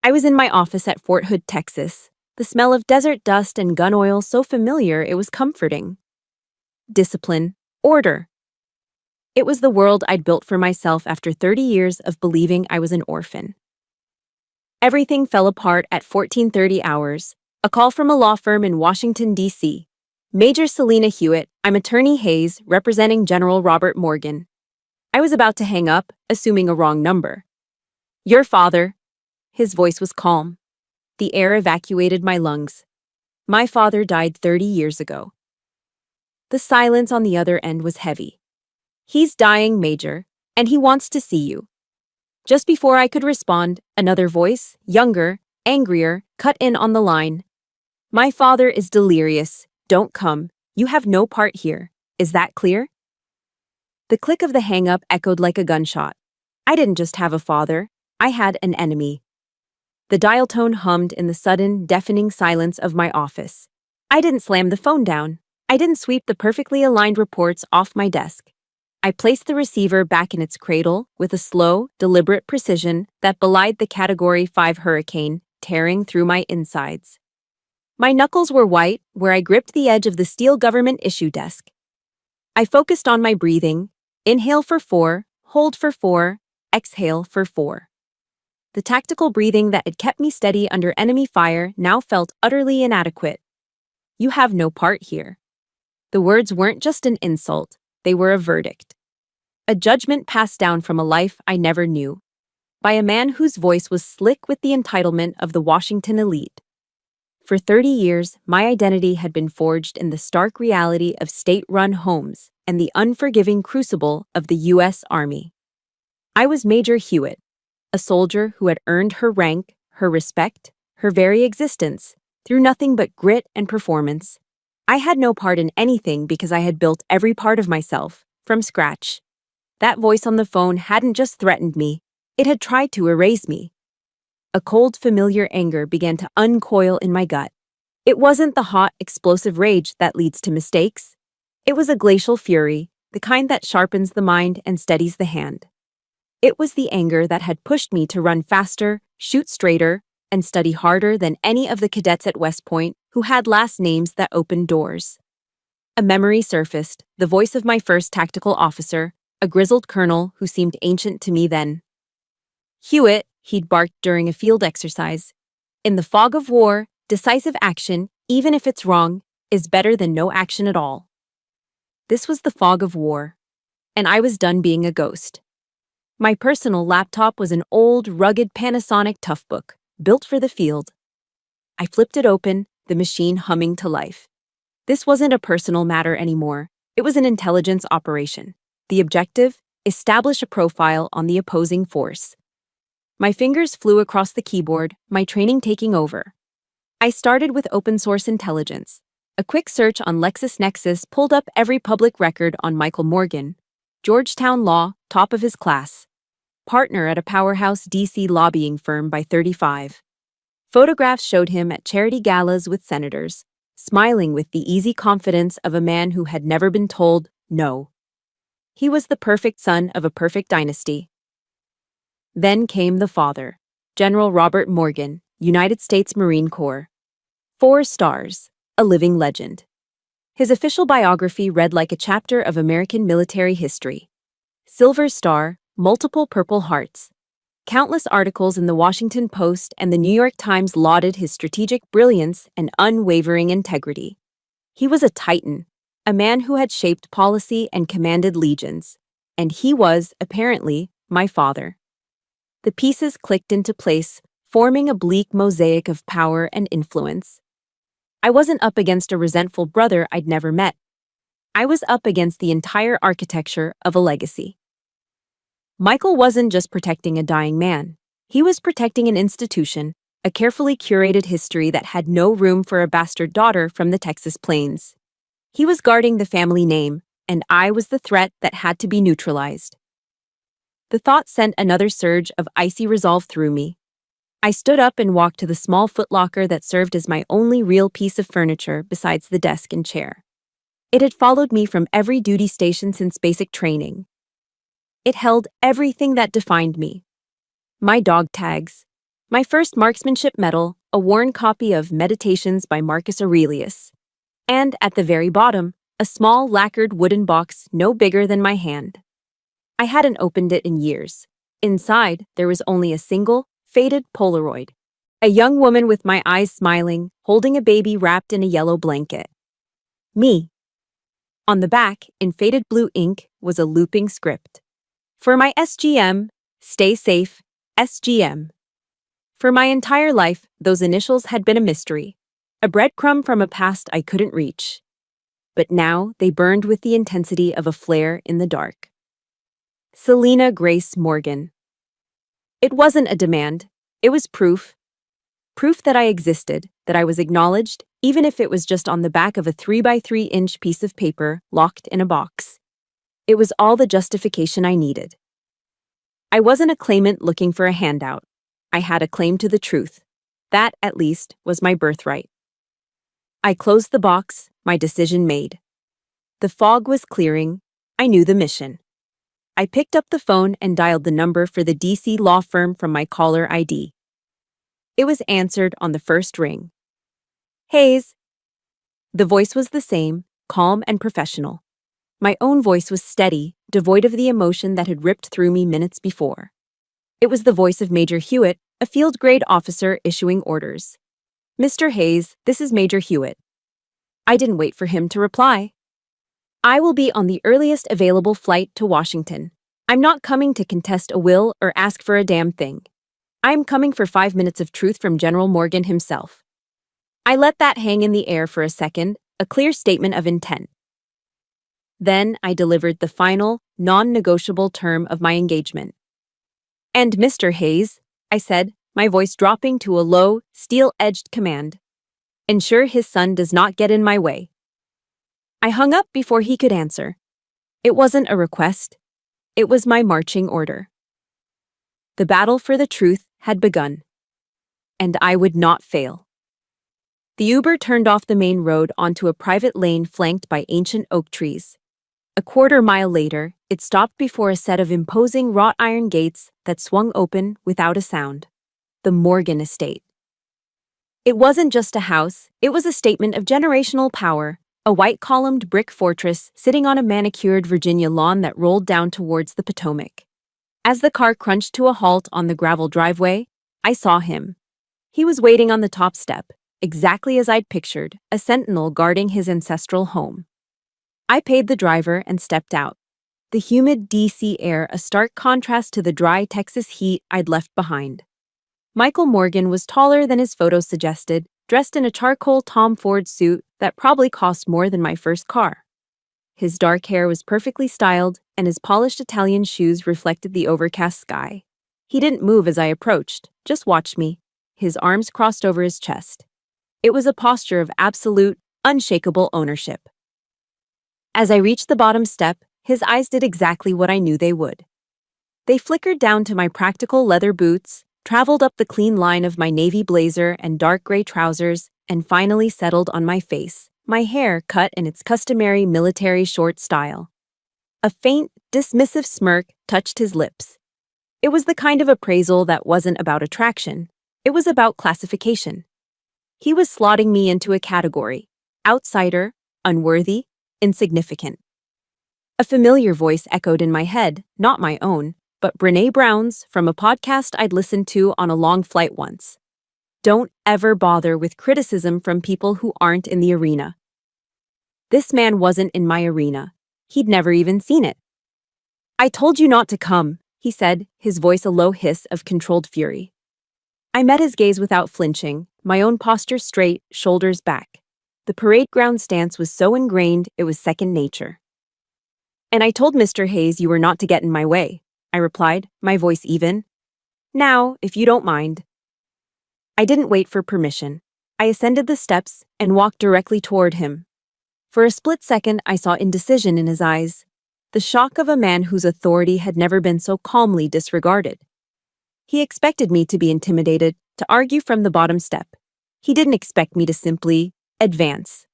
I was in my office at Fort Hood, Texas. The smell of desert dust and gun oil so familiar it was comforting. Discipline. Order. It was the world I'd built for myself after 30 years of believing I was an orphan. Everything fell apart at 14:30 hours. A call from a law firm in Washington, D.C. Major Selena Hewitt, I'm Attorney Hayes, representing General Robert Morgan. I was about to hang up, assuming a wrong number. Your father. His voice was calm. The air evacuated my lungs. My father died 30 years ago. The silence on the other end was heavy. He's dying, Major, and he wants to see you. Just before I could respond, another voice, younger, angrier, cut in on the line. My father is delirious. Don't come. You have no part here. Is that clear? The click of the hang-up echoed like a gunshot. I didn't just have a father. I had an enemy. The dial tone hummed in the sudden, deafening silence of my office. I didn't slam the phone down. I didn't sweep the perfectly aligned reports off my desk. I placed the receiver back in its cradle with a slow, deliberate precision that belied the Category 5 hurricane tearing through my insides. My knuckles were white where I gripped the edge of the steel government issue desk. I focused on my breathing. Inhale for 4, hold for 4, exhale for 4. The tactical breathing that had kept me steady under enemy fire now felt utterly inadequate. You have no part here. The words weren't just an insult, they were a verdict. A judgment passed down from a life I never knew, by a man whose voice was slick with the entitlement of the Washington elite. For 30 years, my identity had been forged in the stark reality of state-run homes and the unforgiving crucible of the U.S. Army. I was Major Hewitt, a soldier who had earned her rank, her respect, her very existence, through nothing but grit and performance. I had no part in anything because I had built every part of myself, from scratch. That voice on the phone hadn't just threatened me, it had tried to erase me. A cold, familiar anger began to uncoil in my gut. It wasn't the hot, explosive rage that leads to mistakes. It was a glacial fury, the kind that sharpens the mind and steadies the hand. It was the anger that had pushed me to run faster, shoot straighter, and study harder than any of the cadets at West Point who had last names that opened doors. A memory surfaced, the voice of my first tactical officer, a grizzled colonel who seemed ancient to me then. Hewitt, he'd barked during a field exercise. In the fog of war, decisive action, even if it's wrong, is better than no action at all. This was the fog of war, and I was done being a ghost. My personal laptop was an old, rugged Panasonic Toughbook, built for the field. I flipped it open, the machine humming to life. This wasn't a personal matter anymore. It was an intelligence operation. The objective? Establish a profile on the opposing force. My fingers flew across the keyboard, my training taking over. I started with open source intelligence. A quick search on LexisNexis pulled up every public record on Michael Morgan, Georgetown Law, top of his class. Partner at a powerhouse DC lobbying firm by 35. Photographs showed him at charity galas with senators, smiling with the easy confidence of a man who had never been told no. He was the perfect son of a perfect dynasty. Then came the father, General Robert Morgan, United States Marine Corps. 4 stars, a living legend. His official biography read like a chapter of American military history. Silver Star, multiple Purple Hearts. Countless articles in the Washington Post and the New York Times lauded his strategic brilliance and unwavering integrity. He was a titan, a man who had shaped policy and commanded legions, and he was, apparently, my father. The pieces clicked into place, forming a bleak mosaic of power and influence. I wasn't up against a resentful brother I'd never met. I was up against the entire architecture of a legacy. Michael wasn't just protecting a dying man. He was protecting an institution, a carefully curated history that had no room for a bastard daughter from the Texas Plains. He was guarding the family name, and I was the threat that had to be neutralized. The thought sent another surge of icy resolve through me. I stood up and walked to the small footlocker that served as my only real piece of furniture besides the desk and chair. It had followed me from every duty station since basic training. It held everything that defined me. My dog tags, My first marksmanship medal, a worn copy of Meditations by Marcus Aurelius. And at the very bottom, a small lacquered wooden box no bigger than my hand. I hadn't opened it in years. Inside, there was only a single, faded Polaroid. A young woman with my eyes smiling, holding a baby wrapped in a yellow blanket. Me. On the back, in faded blue ink, was a looping script. For my SGM, stay safe, SGM. For my entire life, those initials had been a mystery, a breadcrumb from a past I couldn't reach. But now they burned with the intensity of a flare in the dark. Selena Grace Morgan. It wasn't a demand, it was proof. Proof that I existed, that I was acknowledged, even if it was just on the back of a 3x3-inch piece of paper locked in a box. It was all the justification I needed. I wasn't a claimant looking for a handout. I had a claim to the truth. That, at least, was my birthright. I closed the box, my decision made. The fog was clearing. I knew the mission. I picked up the phone and dialed the number for the DC law firm from my caller ID. It was answered on the first ring. Hayes. The voice was the same, calm and professional. My own voice was steady, devoid of the emotion that had ripped through me minutes before. It was the voice of Major Hewitt, a field-grade officer issuing orders. Mr. Hayes, this is Major Hewitt. I didn't wait for him to reply. I will be on the earliest available flight to Washington. I'm not coming to contest a will or ask for a damn thing. I'm coming for 5 minutes of truth from General Morgan himself. I let that hang in the air for a second, a clear statement of intent. Then I delivered the final, non-negotiable term of my engagement. And Mr. Hayes, I said, my voice dropping to a low, steel-edged command. Ensure his son does not get in my way. I hung up before he could answer. It wasn't a request. It was my marching order. The battle for the truth had begun. And I would not fail. The Uber turned off the main road onto a private lane flanked by ancient oak trees. A quarter-mile later, it stopped before a set of imposing wrought iron gates that swung open without a sound. The Morgan estate. It wasn't just a house, it was a statement of generational power, a white-columned brick fortress sitting on a manicured Virginia lawn that rolled down towards the Potomac. As the car crunched to a halt on the gravel driveway, I saw him. He was waiting on the top step, exactly as I'd pictured, a sentinel guarding his ancestral home. I paid the driver and stepped out. The humid DC air a stark contrast to the dry Texas heat I'd left behind. Michael Morgan was taller than his photos suggested, dressed in a charcoal Tom Ford suit that probably cost more than my first car. His dark hair was perfectly styled, and his polished Italian shoes reflected the overcast sky. He didn't move as I approached, just watched me, his arms crossed over his chest. It was a posture of absolute, unshakable ownership. As I reached the bottom step, his eyes did exactly what I knew they would. They flickered down to my practical leather boots, traveled up the clean line of my navy blazer and dark gray trousers, and finally settled on my face, my hair cut in its customary military short style. A faint, dismissive smirk touched his lips. It was the kind of appraisal that wasn't about attraction. It was about classification. He was slotting me into a category: outsider, unworthy, insignificant. A familiar voice echoed in my head, not my own, but Brené Brown's from a podcast I'd listened to on a long flight once. Don't ever bother with criticism from people who aren't in the arena. This man wasn't in my arena. He'd never even seen it. I told you not to come, he said, his voice a low hiss of controlled fury. I met his gaze without flinching, my own posture straight, shoulders back. The parade ground stance was so ingrained it was second nature. And I told Mr. Hayes you were not to get in my way, I replied, my voice even. Now, if you don't mind. I didn't wait for permission. I ascended the steps and walked directly toward him. For a split second, I saw indecision in his eyes, the shock of a man whose authority had never been so calmly disregarded. He expected me to be intimidated, to argue from the bottom step. He didn't expect me to simply advance.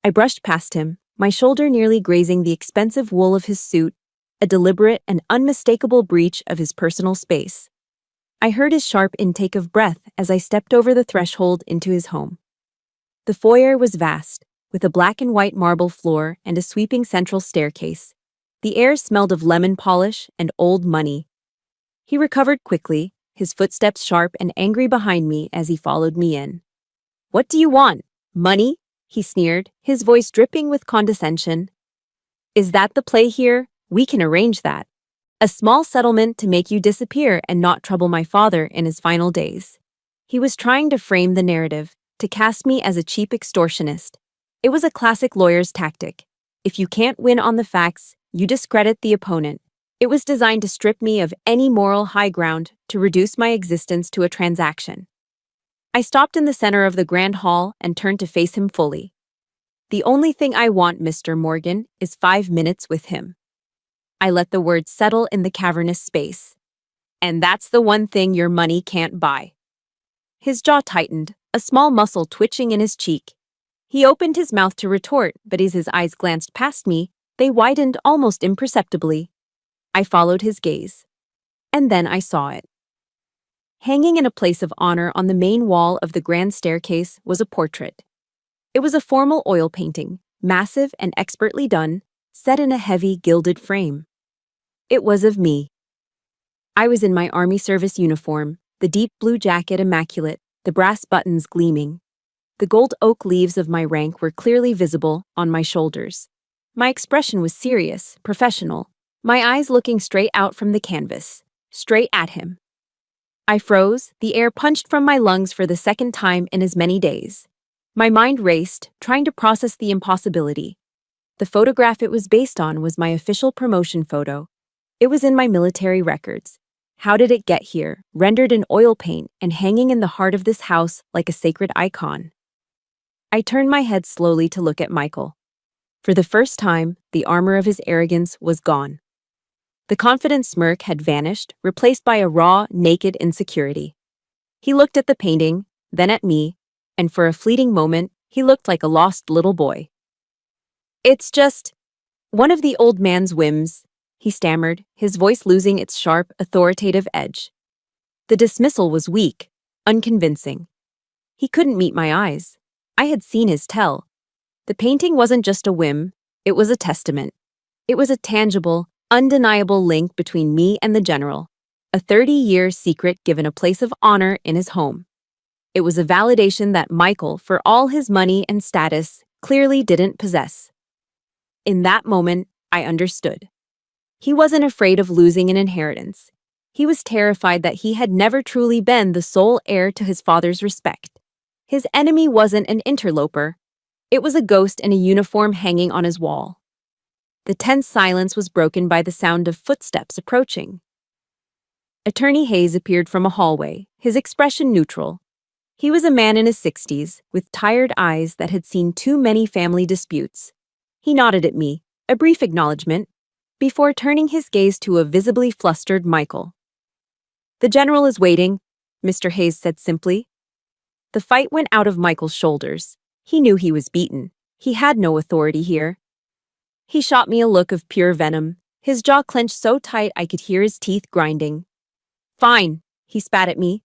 I brushed past him, my shoulder nearly grazing the expensive wool of his suit, a deliberate and unmistakable breach of his personal space. I heard his sharp intake of breath as I stepped over the threshold into his home. The foyer was vast, with a black and white marble floor and a sweeping central staircase. The air smelled of lemon polish and old money. He recovered quickly, his footsteps sharp and angry behind me as he followed me in. "What do you want? Money?" he sneered, his voice dripping with condescension. "Is that the play here? We can arrange that. A small settlement to make you disappear and not trouble my father in his final days." He was trying to frame the narrative, to cast me as a cheap extortionist. It was a classic lawyer's tactic. If you can't win on the facts, you discredit the opponent. It was designed to strip me of any moral high ground, to reduce my existence to a transaction. I stopped in the center of the grand hall and turned to face him fully. "The only thing I want, Mr. Morgan, is 5 minutes with him." I let the words settle in the cavernous space. "And that's the one thing your money can't buy." His jaw tightened, a small muscle twitching in his cheek. He opened his mouth to retort, but as his eyes glanced past me, they widened almost imperceptibly. I followed his gaze. And then I saw it. Hanging in a place of honor on the main wall of the grand staircase was a portrait. It was a formal oil painting, massive and expertly done, set in a heavy gilded frame. It was of me. I was in my army service uniform, the deep blue jacket immaculate, the brass buttons gleaming. The gold oak leaves of my rank were clearly visible on my shoulders. My expression was serious, professional, my eyes looking straight out from the canvas, straight at him. I froze, the air punched from my lungs for the second time in as many days. My mind raced, trying to process the impossibility. The photograph it was based on was my official promotion photo. It was in my military records. How did it get here, rendered in oil paint and hanging in the heart of this house like a sacred icon? I turned my head slowly to look at Michael. For the first time, the armor of his arrogance was gone. The confident smirk had vanished, replaced by a raw, naked insecurity. He looked at the painting, then at me, and for a fleeting moment, he looked like a lost little boy. "It's just one of the old man's whims," he stammered, his voice losing its sharp, authoritative edge. The dismissal was weak, unconvincing. He couldn't meet my eyes. I had seen his tell. The painting wasn't just a whim, it was a testament. It was a tangible, undeniable link between me and the general, a 30-year secret given a place of honor in his home. It was a validation that Michael, for all his money and status, clearly didn't possess. In that moment, I understood. He wasn't afraid of losing an inheritance. He was terrified that he had never truly been the sole heir to his father's respect. His enemy wasn't an interloper. It was a ghost in a uniform hanging on his wall. The tense silence was broken by the sound of footsteps approaching. Attorney Hayes appeared from a hallway, his expression neutral. He was a man in his 60s, with tired eyes that had seen too many family disputes. He nodded at me, a brief acknowledgement, before turning his gaze to a visibly flustered Michael. "The general is waiting," Mr. Hayes said simply. The fight went out of Michael's shoulders. He knew he was beaten. He had no authority here. He shot me a look of pure venom, his jaw clenched so tight I could hear his teeth grinding. "Fine," he spat at me.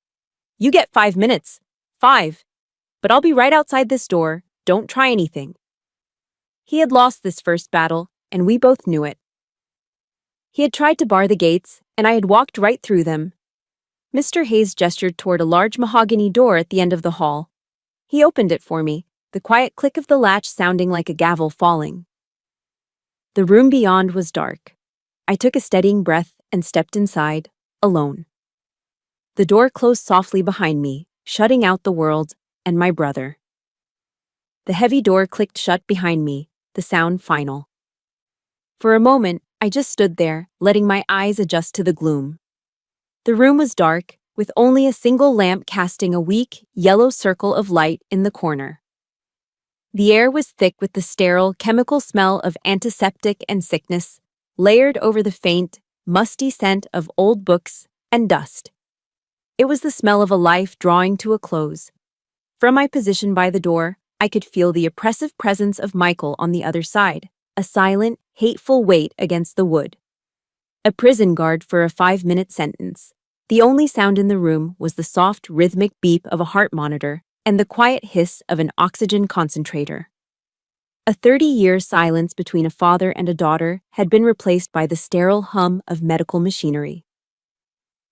"You get 5 minutes. 5. But I'll be right outside this door. Don't try anything." He had lost this first battle, and we both knew it. He had tried to bar the gates, and I had walked right through them. Mr. Hayes gestured toward a large mahogany door at the end of the hall. He opened it for me, the quiet click of the latch sounding like a gavel falling. The room beyond was dark. I took a steadying breath and stepped inside, alone. The door closed softly behind me, shutting out the world and my brother. The heavy door clicked shut behind me, the sound final. For a moment, I just stood there, letting my eyes adjust to the gloom. The room was dark, with only a single lamp casting a weak, yellow circle of light in the corner. The air was thick with the sterile, chemical smell of antiseptic and sickness, layered over the faint, musty scent of old books and dust. It was the smell of a life drawing to a close. From my position by the door, I could feel the oppressive presence of Michael on the other side, a silent, hateful weight against the wood. A prison guard for a 5-minute sentence. The only sound in the room was the soft, rhythmic beep of a heart monitor and the quiet hiss of an oxygen concentrator. A 30-year silence between a father and a daughter had been replaced by the sterile hum of medical machinery.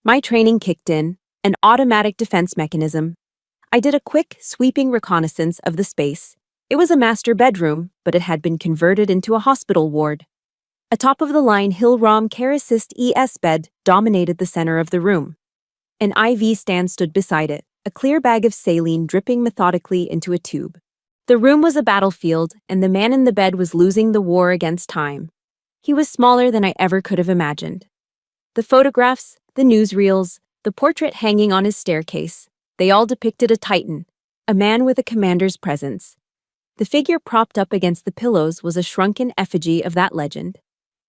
My training kicked in, an automatic defense mechanism. I did a quick, sweeping reconnaissance of the space. It was a master bedroom, but it had been converted into a hospital ward. A top-of-the-line Hillrom Care Assist ES bed dominated the center of the room. An IV stand stood beside it, a clear bag of saline dripping methodically into a tube. The room was a battlefield, and the man in the bed was losing the war against time. He was smaller than I ever could have imagined. The photographs, the newsreels, the portrait hanging on his staircase, they all depicted a titan, a man with a commander's presence. The figure propped up against the pillows was a shrunken effigy of that legend.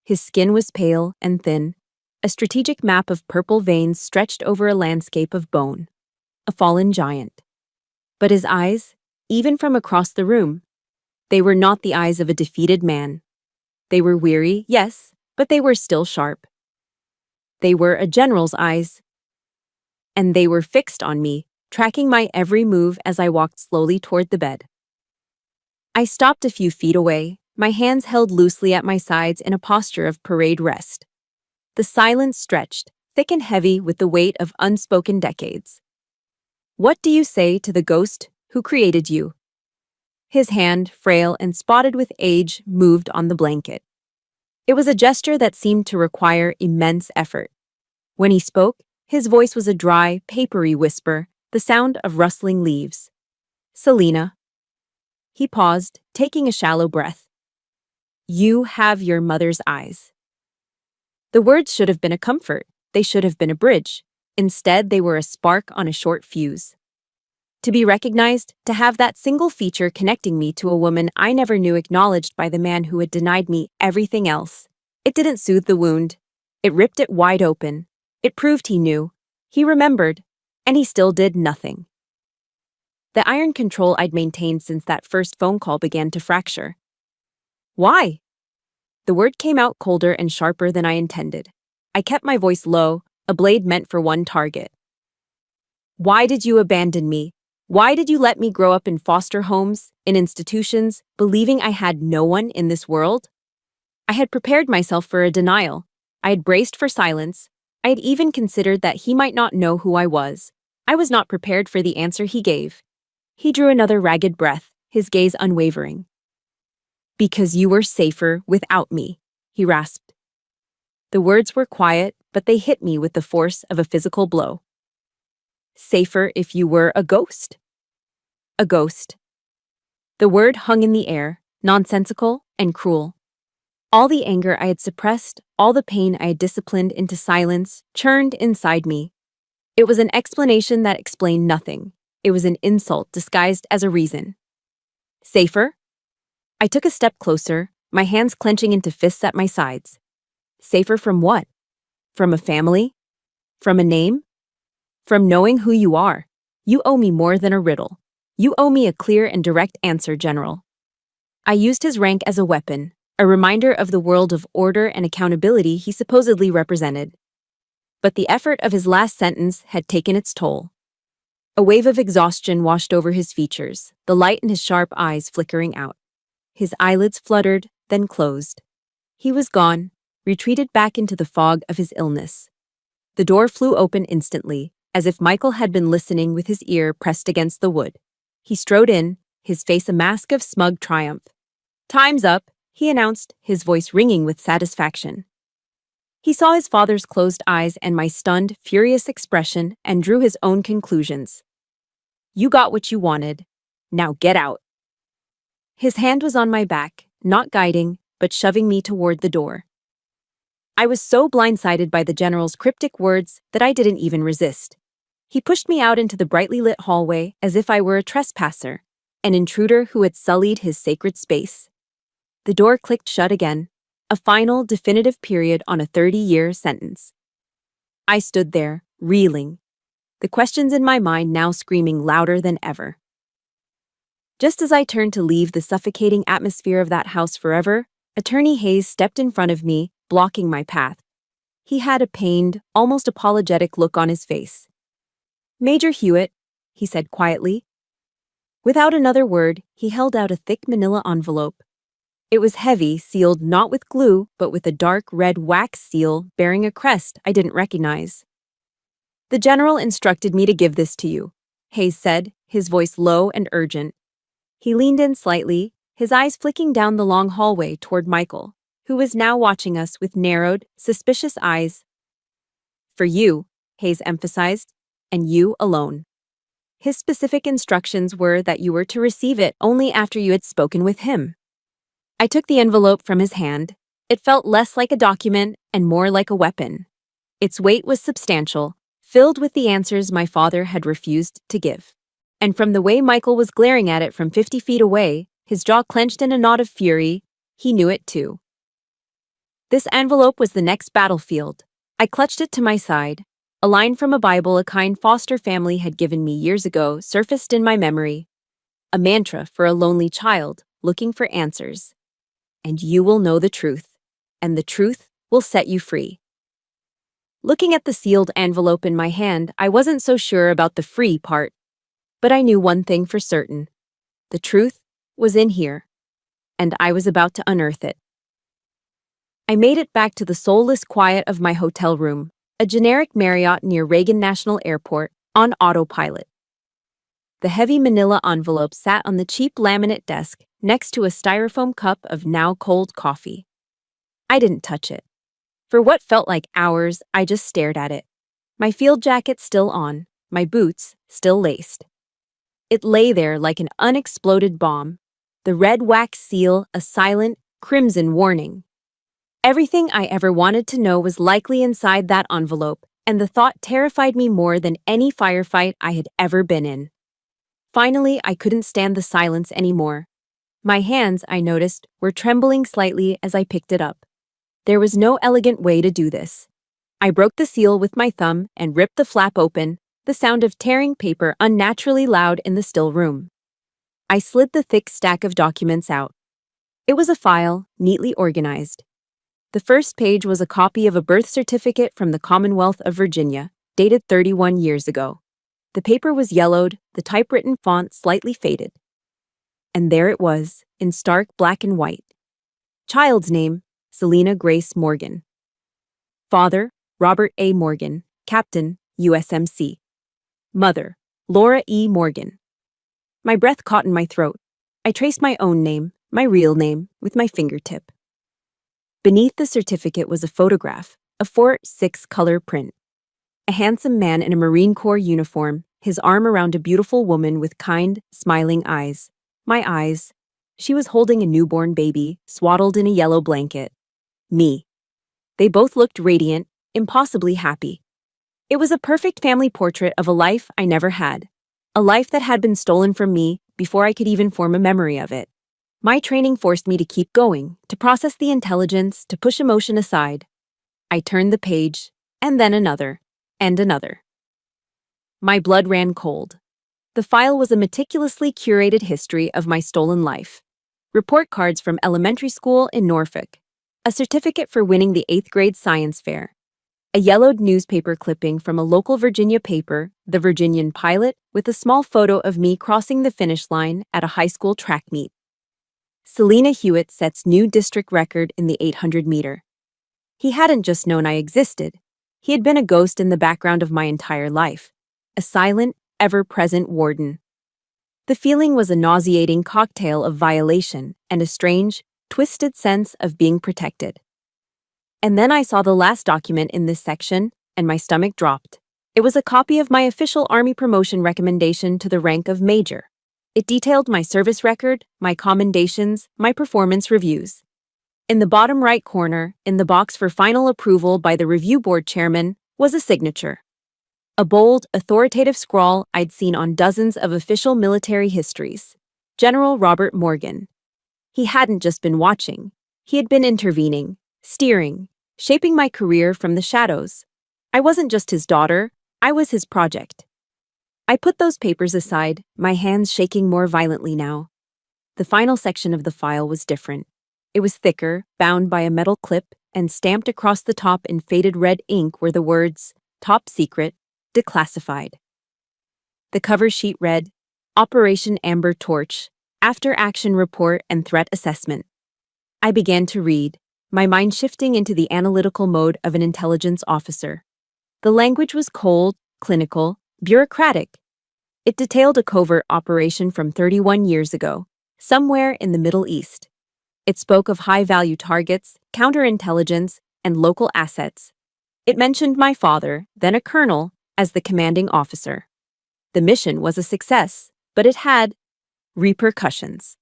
His skin was pale and thin. A strategic map of purple veins stretched over a landscape of bone. A fallen giant. But his eyes, even from across the room, they were not the eyes of a defeated man. They were weary, yes, but they were still sharp. They were a general's eyes. And they were fixed on me, tracking my every move as I walked slowly toward the bed. I stopped a few feet away, my hands held loosely at my sides in a posture of parade rest. The silence stretched, thick and heavy with the weight of unspoken decades. What do you say to the ghost who created you? His hand, frail and spotted with age, moved on the blanket. It was a gesture that seemed to require immense effort. When he spoke, his voice was a dry, papery whisper, the sound of rustling leaves. Selena. He paused, taking a shallow breath. You have your mother's eyes. The words should have been a comfort. They should have been a bridge. Instead, they were a spark on a short fuse. To be recognized, to have that single feature connecting me to a woman I never knew acknowledged by the man who had denied me everything else. It didn't soothe the wound. It ripped it wide open. It proved he knew. He remembered. And he still did nothing. The iron control I'd maintained since that first phone call began to fracture. Why? The word came out colder and sharper than I intended. I kept my voice low, a blade meant for one target. Why did you abandon me? Why did you let me grow up in foster homes, in institutions, believing I had no one in this world? I had prepared myself for a denial. I had braced for silence. I had even considered that he might not know who I was. I was not prepared for the answer he gave. He drew another ragged breath, his gaze unwavering. Because you were safer without me, he rasped. The words were quiet, but they hit me with the force of a physical blow. Safer if you were a ghost. A ghost. The word hung in the air, nonsensical and cruel. All the anger I had suppressed, all the pain I had disciplined into silence, churned inside me. It was an explanation that explained nothing. It was an insult disguised as a reason. Safer? I took a step closer, my hands clenching into fists at my sides. Safer from what? From a family? From a name? From knowing who you are. You owe me more than a riddle. You owe me a clear and direct answer, General. I used his rank as a weapon, a reminder of the world of order and accountability he supposedly represented. But the effort of his last sentence had taken its toll. A wave of exhaustion washed over his features, the light in his sharp eyes flickering out. His eyelids fluttered, then closed. He was gone, retreated back into the fog of his illness. The door flew open instantly, as if Michael had been listening with his ear pressed against the wood. He strode in, his face a mask of smug triumph. Time's up, he announced, his voice ringing with satisfaction. He saw his father's closed eyes and my stunned, furious expression and drew his own conclusions. You got what you wanted. Now get out. His hand was on my back, not guiding, but shoving me toward the door. I was so blindsided by the general's cryptic words that I didn't even resist. He pushed me out into the brightly lit hallway as if I were a trespasser, an intruder who had sullied his sacred space. The door clicked shut again, a final, definitive period on a 30-year sentence. I stood there, reeling, the questions in my mind now screaming louder than ever. Just as I turned to leave the suffocating atmosphere of that house forever, Attorney Hayes stepped in front of me, blocking my path. He had a pained, almost apologetic look on his face. "Major Hewitt," he said quietly. Without another word, he held out a thick manila envelope. It was heavy, sealed not with glue, but with a dark red wax seal bearing a crest I didn't recognize. "The general instructed me to give this to you," Hayes said, his voice low and urgent. He leaned in slightly, his eyes flicking down the long hallway toward Michael, who was now watching us with narrowed, suspicious eyes. "For you," Hayes emphasized, "and you alone." His specific instructions were that you were to receive it only after you had spoken with him. I took the envelope from his hand. It felt less like a document and more like a weapon. Its weight was substantial, filled with the answers my father had refused to give. And from the way Michael was glaring at it from 50 feet away, his jaw clenched in a knot of fury, he knew it too. This envelope was the next battlefield. I clutched it to my side. A line from a Bible a kind foster family had given me years ago surfaced in my memory. A mantra for a lonely child looking for answers. "And you will know the truth, and the truth will set you free." Looking at the sealed envelope in my hand, I wasn't so sure about the free part. But I knew one thing for certain. The truth was in here, and I was about to unearth it. I made it back to the soulless quiet of my hotel room, a generic Marriott near Reagan National Airport, on autopilot. The heavy manila envelope sat on the cheap laminate desk next to a styrofoam cup of now cold coffee. I didn't touch it. For what felt like hours, I just stared at it. My field jacket still on, my boots still laced. It lay there like an unexploded bomb, the red wax seal a silent, crimson warning. Everything I ever wanted to know was likely inside that envelope, and the thought terrified me more than any firefight I had ever been in. Finally, I couldn't stand the silence anymore. My hands, I noticed, were trembling slightly as I picked it up. There was no elegant way to do this. I broke the seal with my thumb and ripped the flap open, the sound of tearing paper unnaturally loud in the still room. I slid the thick stack of documents out. It was a file, neatly organized. The first page was a copy of a birth certificate from the Commonwealth of Virginia, dated 31 years ago. The paper was yellowed, the typewritten font slightly faded. And there it was, in stark black and white. Child's name, Selena Grace Morgan. Father, Robert A. Morgan, Captain, USMC. Mother, Laura E. Morgan. My breath caught in my throat. I traced my own name, my real name, with my fingertip. Beneath the certificate was a photograph, a 4:6 color print. A handsome man in a Marine Corps uniform, his arm around a beautiful woman with kind, smiling eyes. My eyes. She was holding a newborn baby, swaddled in a yellow blanket. Me. They both looked radiant, impossibly happy. It was a perfect family portrait of a life I never had. A life that had been stolen from me before I could even form a memory of it. My training forced me to keep going, to process the intelligence, to push emotion aside. I turned the page, and then another, and another. My blood ran cold. The file was a meticulously curated history of my stolen life. Report cards from elementary school in Norfolk. A certificate for winning the 8th grade science fair. A yellowed newspaper clipping from a local Virginia paper, The Virginian Pilot, with a small photo of me crossing the finish line at a high school track meet. Selena Hewitt sets new district record in the 800-meter. He hadn't just known I existed. He had been a ghost in the background of my entire life. A silent, ever-present warden. The feeling was a nauseating cocktail of violation and a strange, twisted sense of being protected. And then I saw the last document in this section, and my stomach dropped. It was a copy of my official Army promotion recommendation to the rank of Major. It detailed my service record, my commendations, my performance reviews. In the bottom right corner, in the box for final approval by the review board chairman, was a signature. A bold, authoritative scrawl I'd seen on dozens of official military histories. General Robert Morgan. He hadn't just been watching. He had been intervening, steering, shaping my career from the shadows. I wasn't just his daughter, I was his project. I put those papers aside, my hands shaking more violently now. The final section of the file was different. It was thicker, bound by a metal clip, and stamped across the top in faded red ink were the words, "Top Secret, Declassified." The cover sheet read, "Operation Amber Torch, After Action Report and Threat Assessment." I began to read, my mind shifting into the analytical mode of an intelligence officer. The language was cold, clinical, bureaucratic. It detailed a covert operation from 31 years ago, somewhere in the Middle East. It spoke of high-value targets, counterintelligence, and local assets. It mentioned my father, then a colonel, as the commanding officer. The mission was a success, but it had repercussions.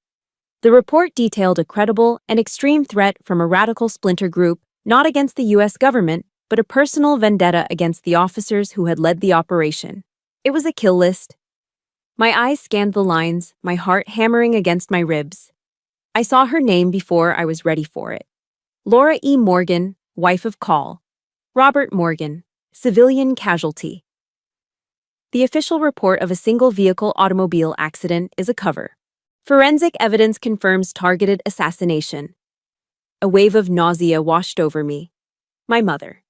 The report detailed a credible and extreme threat from a radical splinter group, not against the U.S. government, but a personal vendetta against the officers who had led the operation. It was a kill list. My eyes scanned the lines, my heart hammering against my ribs. I saw her name before I was ready for it. Laura E. Morgan, wife of Call. Robert Morgan, civilian casualty. The official report of a single-vehicle automobile accident is a cover. Forensic evidence confirms targeted assassination. A wave of nausea washed over me. My mother.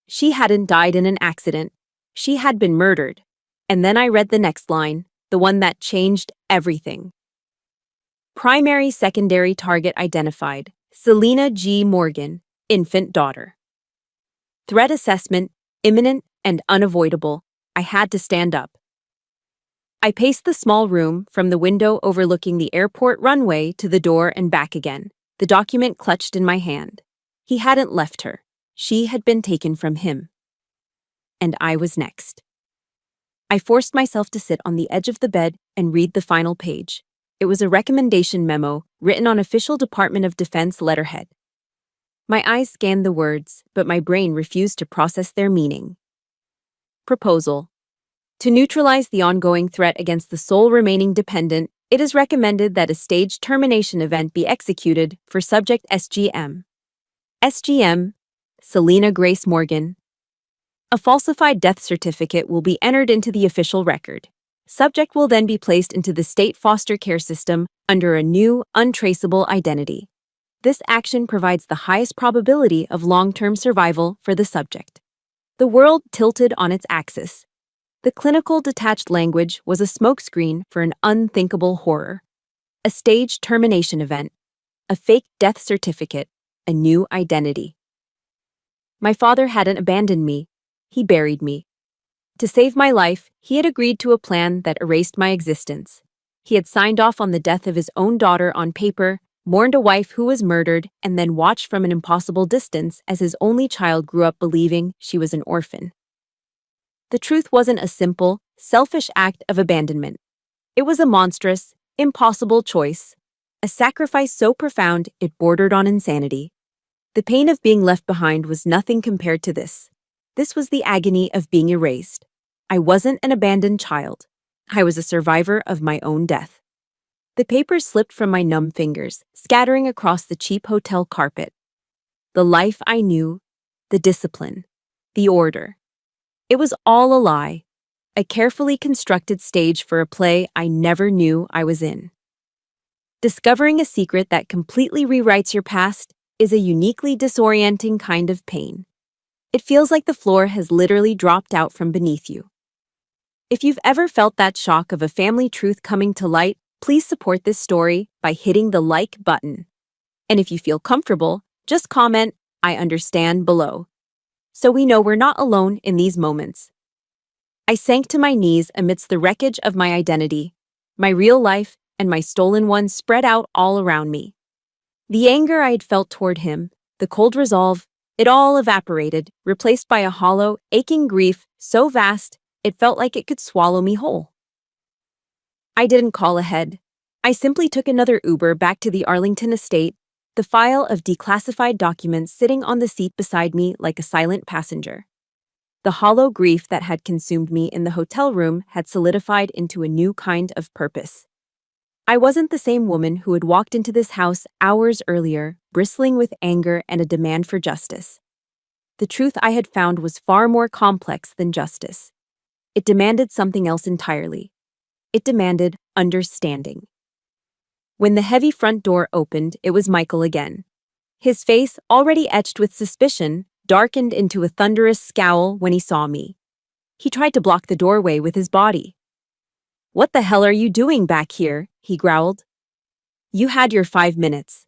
She hadn't died in an accident. She had been murdered. And then I read the next line, the one that changed everything. Primary secondary target identified, Selena G. Morgan, infant daughter. Threat assessment, imminent and unavoidable. I had to stand up. I paced the small room from the window overlooking the airport runway to the door and back again, the document clutched in my hand. He hadn't left her. She had been taken from him. And I was next. I forced myself to sit on the edge of the bed and read the final page. It was a recommendation memo written on official Department of Defense letterhead. My eyes scanned the words, but my brain refused to process their meaning. Proposal. To neutralize the ongoing threat against the sole remaining dependent, it is recommended that a staged termination event be executed for subject SGM. SGM, Selena Grace Morgan. A falsified death certificate will be entered into the official record. Subject will then be placed into the state foster care system under a new, untraceable identity. This action provides the highest probability of long-term survival for the subject. The world tilted on its axis. The clinical detached language was a smokescreen for an unthinkable horror. A staged termination event, a fake death certificate, a new identity. My father hadn't abandoned me. He buried me. To save my life, he had agreed to a plan that erased my existence. He had signed off on the death of his own daughter on paper, mourned a wife who was murdered, and then watched from an impossible distance as his only child grew up believing she was an orphan. The truth wasn't a simple, selfish act of abandonment. It was a monstrous, impossible choice, a sacrifice so profound it bordered on insanity. The pain of being left behind was nothing compared to this. This was the agony of being erased. I wasn't an abandoned child. I was a survivor of my own death. The papers slipped from my numb fingers, scattering across the cheap hotel carpet. The life I knew, the discipline, the order. It was all a lie, a carefully constructed stage for a play I never knew I was in. Discovering a secret that completely rewrites your past is a uniquely disorienting kind of pain. It feels like the floor has literally dropped out from beneath you. If you've ever felt that shock of a family truth coming to light, please support this story by hitting the like button. And if you feel comfortable, just comment, "I understand" below, so we know we're not alone in these moments. I sank to my knees amidst the wreckage of my identity, my real life and my stolen one spread out all around me. The anger I had felt toward him, the cold resolve, it all evaporated, replaced by a hollow, aching grief so vast it felt like it could swallow me whole. I didn't call ahead. I simply took another Uber back to the Arlington estate, the file of declassified documents sitting on the seat beside me like a silent passenger. The hollow grief that had consumed me in the hotel room had solidified into a new kind of purpose. I wasn't the same woman who had walked into this house hours earlier, bristling with anger and a demand for justice. The truth I had found was far more complex than justice. It demanded something else entirely. It demanded understanding. When the heavy front door opened, it was Michael again. His face, already etched with suspicion, darkened into a thunderous scowl when he saw me. He tried to block the doorway with his body. "What the hell are you doing back here?" he growled. "You had your 5 minutes."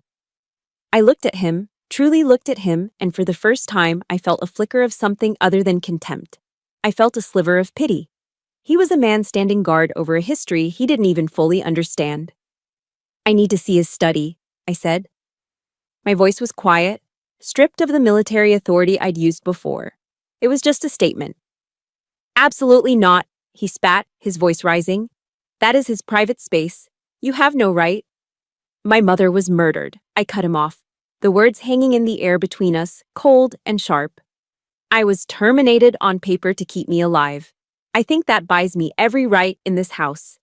I looked at him, truly looked at him, and for the first time I felt a flicker of something other than contempt. I felt a sliver of pity. He was a man standing guard over a history he didn't even fully understand. "I need to see his study," I said. My voice was quiet, stripped of the military authority I'd used before. It was just a statement. "Absolutely not," he spat, his voice rising. "That is his private space. You have no right." "My mother was murdered," I cut him off, the words hanging in the air between us, cold and sharp. "I was terminated on paper to keep me alive. I think that buys me every right in this house."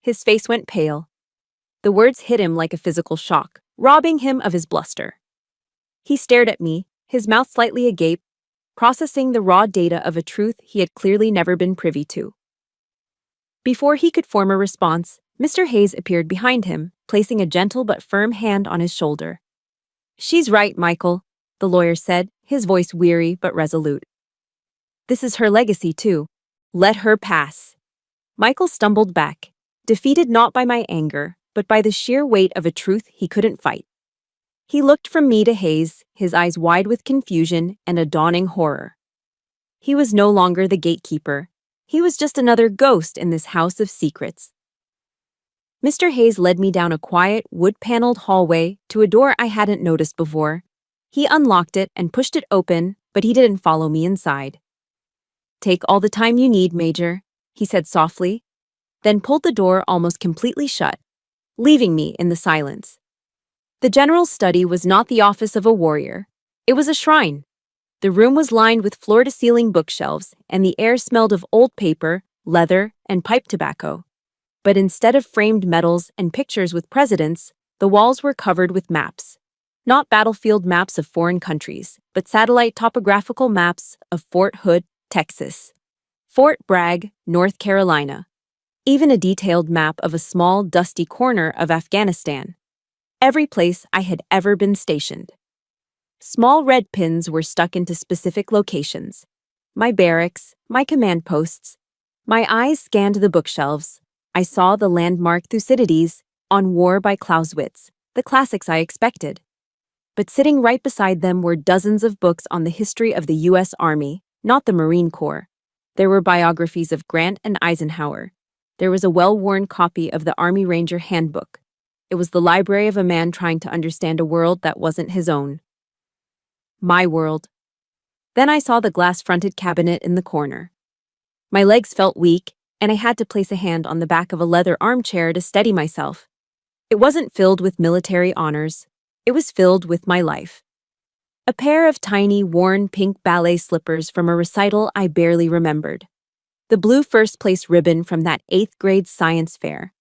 His face went pale. The words hit him like a physical shock, robbing him of his bluster. He stared at me, his mouth slightly agape, processing the raw data of a truth he had clearly never been privy to. Before he could form a response, Mr. Hayes appeared behind him, placing a gentle but firm hand on his shoulder. "She's right, Michael," the lawyer said, his voice weary but resolute. "This is her legacy, too. Let her pass." Michael stumbled back, defeated not by my anger, but by the sheer weight of a truth he couldn't fight. He looked from me to Hayes, his eyes wide with confusion and a dawning horror. He was no longer the gatekeeper. He was just another ghost in this house of secrets. Mr. Hayes led me down a quiet, wood-paneled hallway to a door I hadn't noticed before. He unlocked it and pushed it open, but he didn't follow me inside. "Take all the time you need, Major," he said softly, then pulled the door almost completely shut, leaving me in the silence. The general's study was not the office of a warrior. It was a shrine. The room was lined with floor-to-ceiling bookshelves, and the air smelled of old paper, leather, and pipe tobacco. But instead of framed medals and pictures with presidents, the walls were covered with maps. Not battlefield maps of foreign countries, but satellite topographical maps of Fort Hood, Texas, Fort Bragg, North Carolina, even a detailed map of a small, dusty corner of Afghanistan. Every place I had ever been stationed. Small red pins were stuck into specific locations. My barracks, my command posts. My eyes scanned the bookshelves. I saw the landmark Thucydides, On War by Clausewitz, the classics I expected. But sitting right beside them were dozens of books on the history of the U.S. Army, not the Marine Corps. There were biographies of Grant and Eisenhower. There was a well-worn copy of the Army Ranger Handbook. It was the library of a man trying to understand a world that wasn't his own. My world. Then I saw the glass-fronted cabinet in the corner. My legs felt weak, and I had to place a hand on the back of a leather armchair to steady myself. It wasn't filled with military honors. It was filled with my life. A pair of tiny, worn pink ballet slippers from a recital I barely remembered. The blue first-place ribbon from that 8th grade science fair.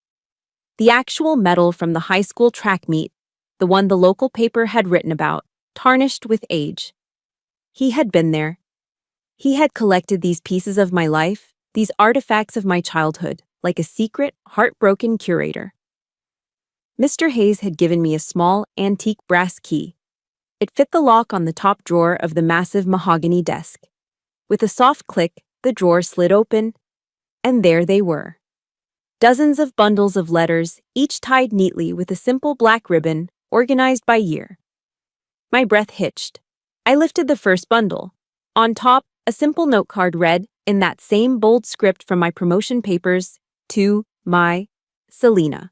The actual medal from the high school track meet, the one the local paper had written about, tarnished with age. He had been there. He had collected these pieces of my life, these artifacts of my childhood, like a secret, heartbroken curator. Mr. Hayes had given me a small, antique brass key. It fit the lock on the top drawer of the massive mahogany desk. With a soft click, the drawer slid open, and there they were. Dozens of bundles of letters, each tied neatly with a simple black ribbon, organized by year. My breath hitched. I lifted the first bundle. On top, a simple note card read, in that same bold script from my promotion papers, "To my Selena."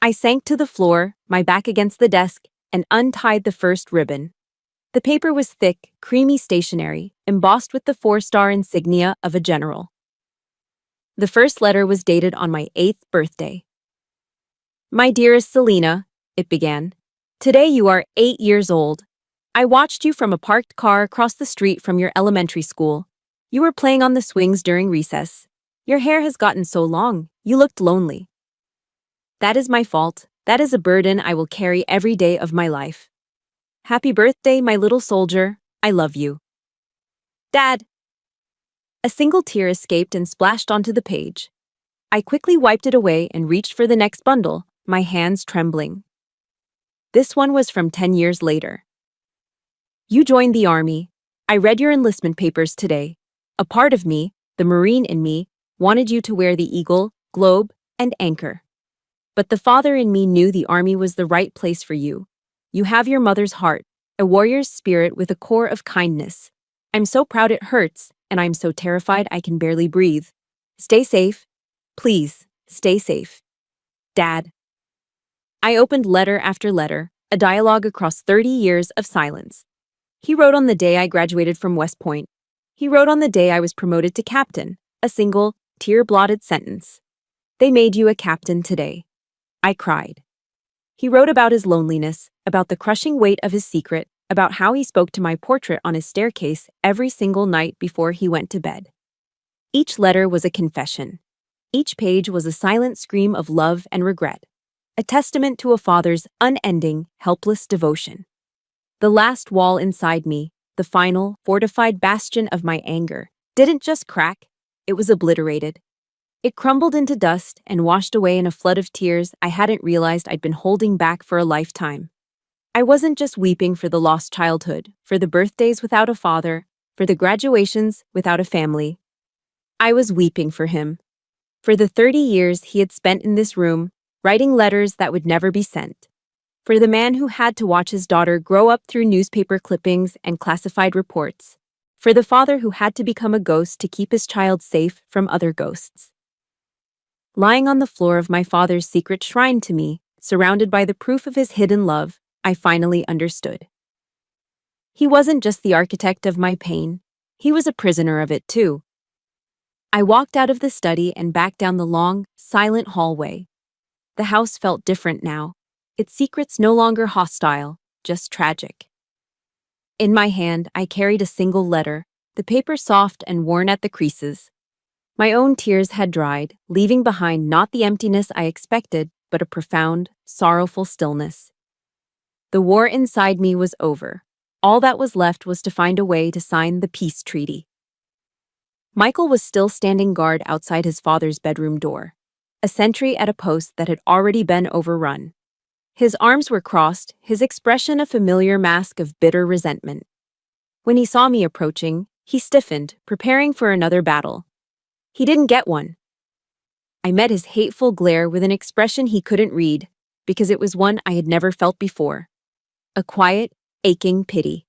I sank to the floor, my back against the desk, and untied the first ribbon. The paper was thick, creamy stationery, embossed with the 4-star insignia of a general. The first letter was dated on my 8th birthday. "My dearest Selena," it began, "today you are 8 years old. I watched you from a parked car across the street from your elementary school. You were playing on the swings during recess. Your hair has gotten so long, you looked lonely. That is my fault. That is a burden I will carry every day of my life. Happy birthday, my little soldier. I love you. Dad." A single tear escaped and splashed onto the page. I quickly wiped it away and reached for the next bundle, my hands trembling. This one was from 10 years later. You joined the army. I read your enlistment papers today. A part of me, the Marine in me, wanted you to wear the eagle, globe, and anchor. But the father in me knew the army was the right place for you. You have your mother's heart, a warrior's spirit with a core of kindness. I'm so proud it hurts, and I'm so terrified I can barely breathe. Stay safe. Please, stay safe. Dad. I opened letter after letter, a dialogue across 30 years of silence. He wrote on the day I graduated from West Point. He wrote on the day I was promoted to captain, a single, tear-blotted sentence. They made you a captain today. I cried. He wrote about his loneliness, about the crushing weight of his secret, about how he spoke to my portrait on his staircase every single night before he went to bed. Each letter was a confession. Each page was a silent scream of love and regret, a testament to a father's unending, helpless devotion. The last wall inside me, the final, fortified bastion of my anger, didn't just crack, it was obliterated. It crumbled into dust and washed away in a flood of tears I hadn't realized I'd been holding back for a lifetime. I wasn't just weeping for the lost childhood, for the birthdays without a father, for the graduations without a family. I was weeping for him. For the 30 years he had spent in this room, writing letters that would never be sent. For the man who had to watch his daughter grow up through newspaper clippings and classified reports. For the father who had to become a ghost to keep his child safe from other ghosts. Lying on the floor of my father's secret shrine to me, surrounded by the proof of his hidden love, I finally understood. He wasn't just the architect of my pain, he was a prisoner of it too. I walked out of the study and back down the long, silent hallway. The house felt different now, its secrets no longer hostile, just tragic. In my hand, I carried a single letter, the paper soft and worn at the creases. My own tears had dried, leaving behind not the emptiness I expected, but a profound, sorrowful stillness. The war inside me was over. All that was left was to find a way to sign the peace treaty. Michael was still standing guard outside his father's bedroom door, a sentry at a post that had already been overrun. His arms were crossed, his expression a familiar mask of bitter resentment. When he saw me approaching, he stiffened, preparing for another battle. He didn't get one. I met his hateful glare with an expression he couldn't read, because it was one I had never felt before. A quiet, aching pity.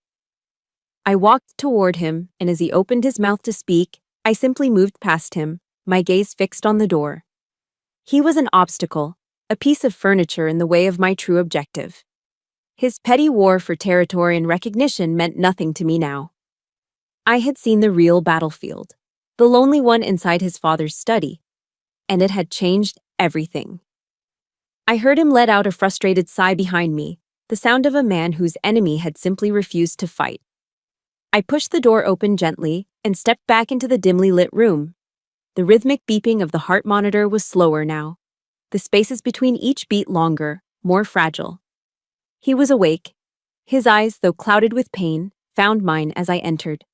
I walked toward him, and as he opened his mouth to speak, I simply moved past him, my gaze fixed on the door. He was an obstacle, a piece of furniture in the way of my true objective. His petty war for territory and recognition meant nothing to me now. I had seen the real battlefield, the lonely one inside his father's study, and it had changed everything. I heard him let out a frustrated sigh behind me, the sound of a man whose enemy had simply refused to fight. I pushed the door open gently and stepped back into the dimly lit room. The rhythmic beeping of the heart monitor was slower now, the spaces between each beat longer, more fragile. He was awake. His eyes, though clouded with pain, found mine as I entered.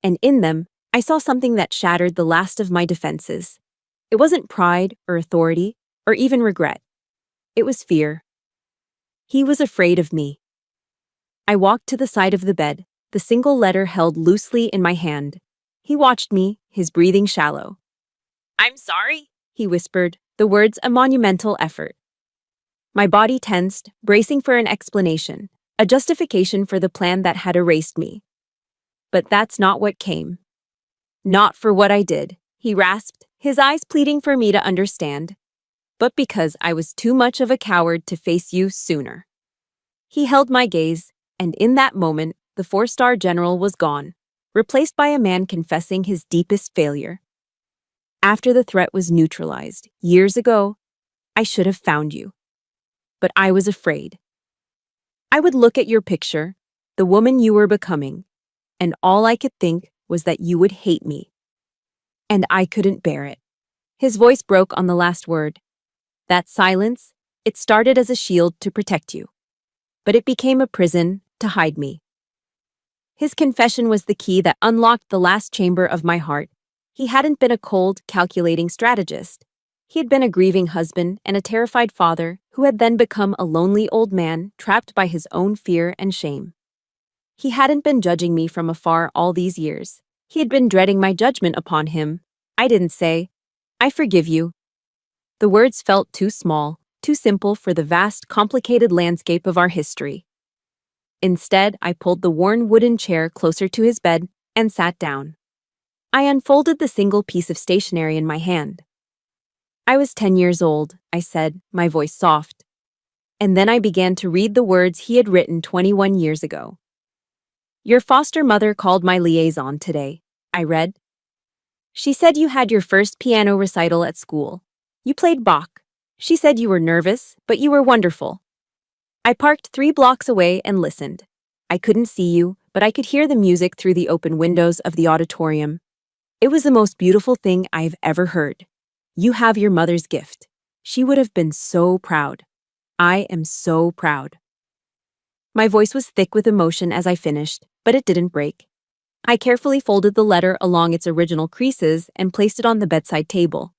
And in them, I saw something that shattered the last of my defenses. It wasn't pride or authority or even regret. It was fear. He was afraid of me. I walked to the side of the bed, the single letter held loosely in my hand. He watched me, his breathing shallow. "I'm sorry," he whispered, the words a monumental effort. My body tensed, bracing for an explanation, a justification for the plan that had erased me. But that's not what came. "Not for what I did," he rasped, his eyes pleading for me to understand. "But because I was too much of a coward to face you sooner." He held my gaze, and in that moment, the 4-star general was gone, replaced by a man confessing his deepest failure. After the threat was neutralized, years ago, I should have found you. But I was afraid. I would look at your picture, the woman you were becoming, and all I could think was that you would hate me. And I couldn't bear it. His voice broke on the last word. That silence, it started as a shield to protect you. But it became a prison to hide me. His confession was the key that unlocked the last chamber of my heart. He hadn't been a cold, calculating strategist. He had been a grieving husband and a terrified father who had then become a lonely old man trapped by his own fear and shame. He hadn't been judging me from afar all these years. He had been dreading my judgment upon him. I didn't say, "I forgive you." The words felt too small, too simple for the vast, complicated landscape of our history. Instead, I pulled the worn wooden chair closer to his bed and sat down. I unfolded the single piece of stationery in my hand. "I was 10 years old," I said, my voice soft. And then I began to read the words he had written 21 years ago. "Your foster mother called my liaison today," I read. "She said you had your first piano recital at school. You played Bach. She said you were nervous, but you were wonderful. I parked 3 blocks away and listened. I couldn't see you, but I could hear the music through the open windows of the auditorium. It was the most beautiful thing I've ever heard. You have your mother's gift. She would have been so proud. I am so proud." My voice was thick with emotion as I finished, but it didn't break. I carefully folded the letter along its original creases and placed it on the bedside table.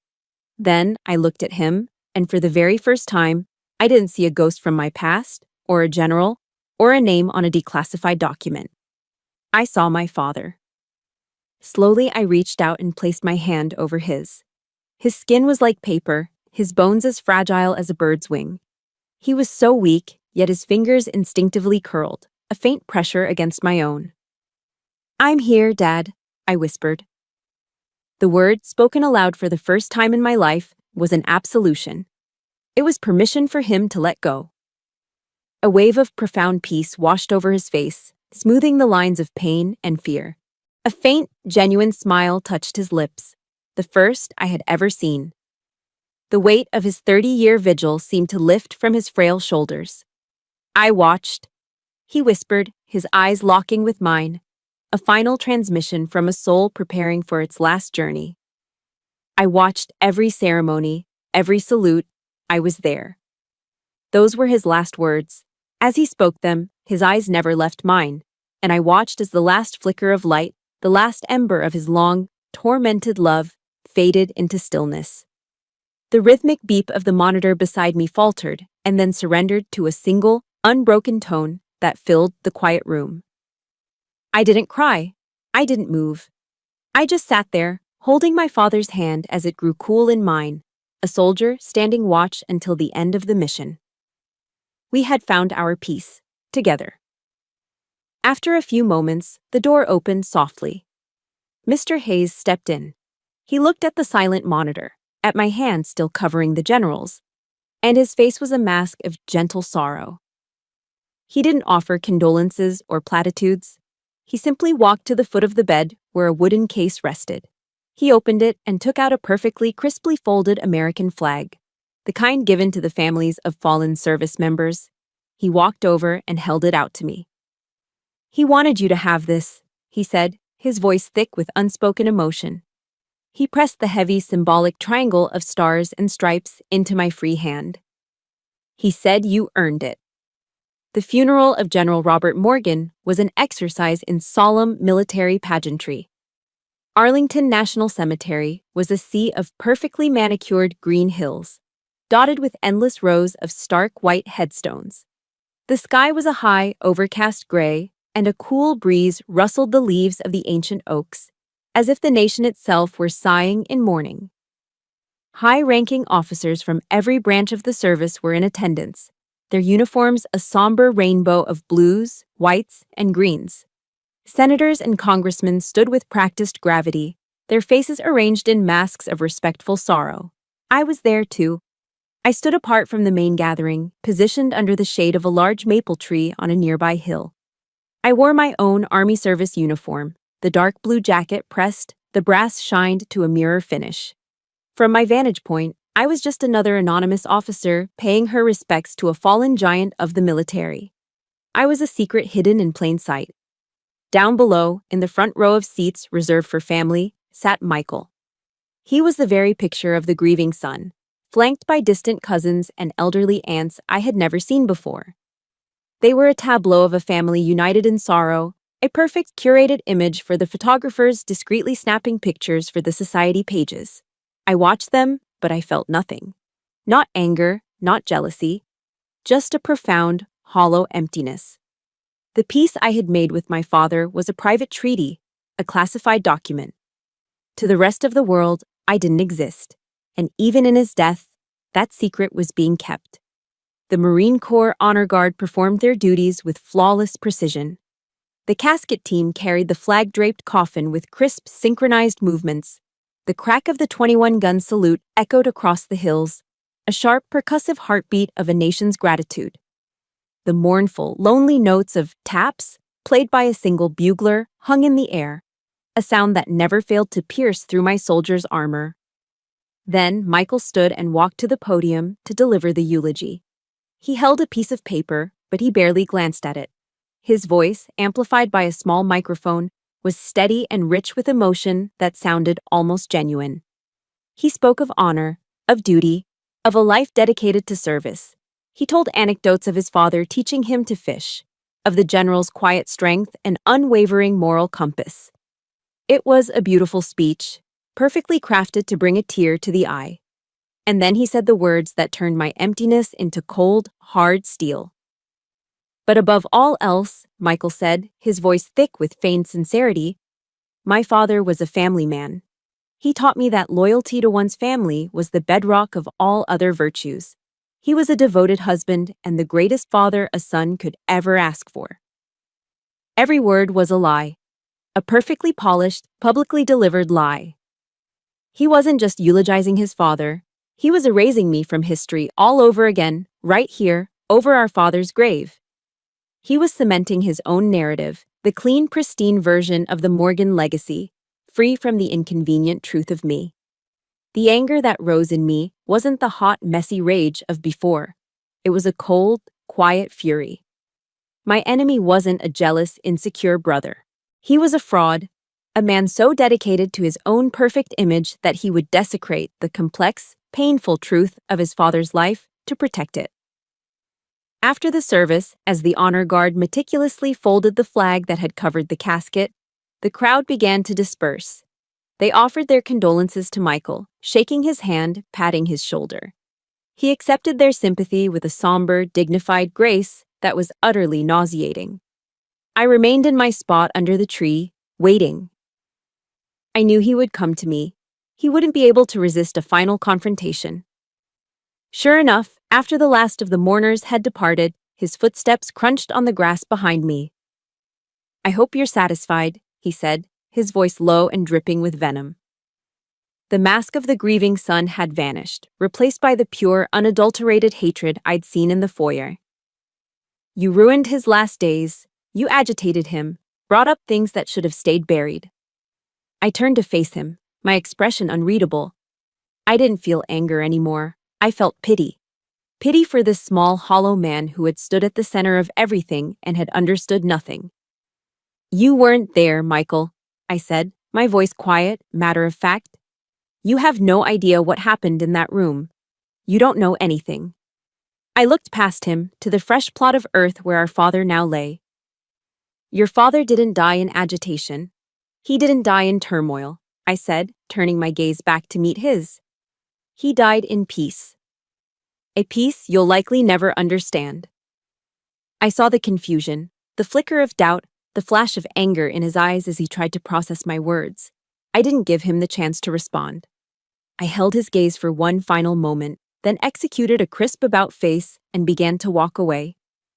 Then I looked at him, and for the very first time, I didn't see a ghost from my past, or a general, or a name on a declassified document. I saw my father. Slowly, I reached out and placed my hand over his. His skin was like paper, his bones as fragile as a bird's wing. He was so weak, yet his fingers instinctively curled, a faint pressure against my own. "I'm here, Dad," I whispered. The word, spoken aloud for the first time in my life, was an absolution. It was permission for him to let go. A wave of profound peace washed over his face, smoothing the lines of pain and fear. A faint, genuine smile touched his lips, the first I had ever seen. The weight of his 30-year vigil seemed to lift from his frail shoulders. I watched. He whispered, his eyes locking with mine, a final transmission from a soul preparing for its last journey. I watched every ceremony, every salute. I was there. Those were his last words. As he spoke them, his eyes never left mine, and I watched as the last flicker of light, the last ember of his long, tormented love, faded into stillness. The rhythmic beep of the monitor beside me faltered and then surrendered to a single, unbroken tone that filled the quiet room. I didn't cry. I didn't move. I just sat there, holding my father's hand as it grew cool in mine, a soldier standing watch until the end of the mission. We had found our peace, together. After a few moments, the door opened softly. Mr. Hayes stepped in. He looked at the silent monitor, at my hand still covering the general's, and his face was a mask of gentle sorrow. He didn't offer condolences or platitudes. He simply walked to the foot of the bed where a wooden case rested. He opened it and took out a perfectly crisply folded American flag, the kind given to the families of fallen service members. He walked over and held it out to me. "He wanted you to have this," he said, his voice thick with unspoken emotion. He pressed the heavy, symbolic triangle of stars and stripes into my free hand. "He said you earned it." The funeral of General Robert Morgan was an exercise in solemn military pageantry. Arlington National Cemetery was a sea of perfectly manicured green hills, dotted with endless rows of stark white headstones. The sky was a high, overcast gray, and a cool breeze rustled the leaves of the ancient oaks, as if the nation itself were sighing in mourning. High-ranking officers from every branch of the service were in attendance, their uniforms a somber rainbow of blues, whites, and greens. Senators and congressmen stood with practiced gravity, their faces arranged in masks of respectful sorrow. I was there, too. I stood apart from the main gathering, positioned under the shade of a large maple tree on a nearby hill. I wore my own Army service uniform, the dark blue jacket pressed, the brass shined to a mirror finish. From my vantage point, I was just another anonymous officer paying her respects to a fallen giant of the military. I was a secret hidden in plain sight. Down below, in the front row of seats reserved for family, sat Michael. He was the very picture of the grieving son, flanked by distant cousins and elderly aunts I had never seen before. They were a tableau of a family united in sorrow, a perfect curated image for the photographers discreetly snapping pictures for the society pages. I watched them, but I felt nothing. Not anger, not jealousy, just a profound, hollow emptiness. The peace I had made with my father was a private treaty, a classified document. To the rest of the world, I didn't exist, and even in his death, that secret was being kept. The Marine Corps Honor Guard performed their duties with flawless precision. The casket team carried the flag-draped coffin with crisp, synchronized movements. The crack of the 21-gun salute echoed across the hills, a sharp, percussive heartbeat of a nation's gratitude. The mournful, lonely notes of taps, played by a single bugler, hung in the air, a sound that never failed to pierce through my soldier's armor. Then Michael stood and walked to the podium to deliver the eulogy. He held a piece of paper, but he barely glanced at it. His voice, amplified by a small microphone, was steady and rich with emotion that sounded almost genuine. He spoke of honor, of duty, of a life dedicated to service. He told anecdotes of his father teaching him to fish, of the general's quiet strength and unwavering moral compass. It was a beautiful speech, perfectly crafted to bring a tear to the eye. And then he said the words that turned my emptiness into cold, hard steel. But above all else, Michael said, his voice thick with feigned sincerity, my father was a family man. He taught me that loyalty to one's family was the bedrock of all other virtues. He was a devoted husband and the greatest father a son could ever ask for. Every word was a lie, a perfectly polished, publicly delivered lie. He wasn't just eulogizing his father, he was erasing me from history all over again, right here, over our father's grave. He was cementing his own narrative, the clean, pristine version of the Morgan legacy, free from the inconvenient truth of me. The anger that rose in me wasn't the hot, messy rage of before. It was a cold, quiet fury. My enemy wasn't a jealous, insecure brother. He was a fraud, a man so dedicated to his own perfect image that he would desecrate the complex, painful truth of his father's life to protect it. After the service, as the honor guard meticulously folded the flag that had covered the casket, the crowd began to disperse. They offered their condolences to Michael, shaking his hand, patting his shoulder. He accepted their sympathy with a somber, dignified grace that was utterly nauseating. I remained in my spot under the tree, waiting. I knew he would come to me. He wouldn't be able to resist a final confrontation. Sure enough, after the last of the mourners had departed, his footsteps crunched on the grass behind me. I hope you're satisfied, he said, his voice low and dripping with venom. The mask of the grieving son had vanished, replaced by the pure, unadulterated hatred I'd seen in the foyer. You ruined his last days, you agitated him, brought up things that should have stayed buried. I turned to face him, my expression unreadable. I didn't feel anger anymore. I felt pity. Pity for this small, hollow man who had stood at the center of everything and had understood nothing. You weren't there, Michael, I said, my voice quiet, matter of fact. You have no idea what happened in that room. You don't know anything. I looked past him to the fresh plot of earth where our father now lay. Your father didn't die in agitation. He didn't die in turmoil, I said, turning my gaze back to meet his. He died in peace. A peace you'll likely never understand. I saw the confusion, the flicker of doubt, the flash of anger in his eyes as he tried to process my words. I didn't give him the chance to respond. I held his gaze for one final moment, then executed a crisp about-face and began to walk away,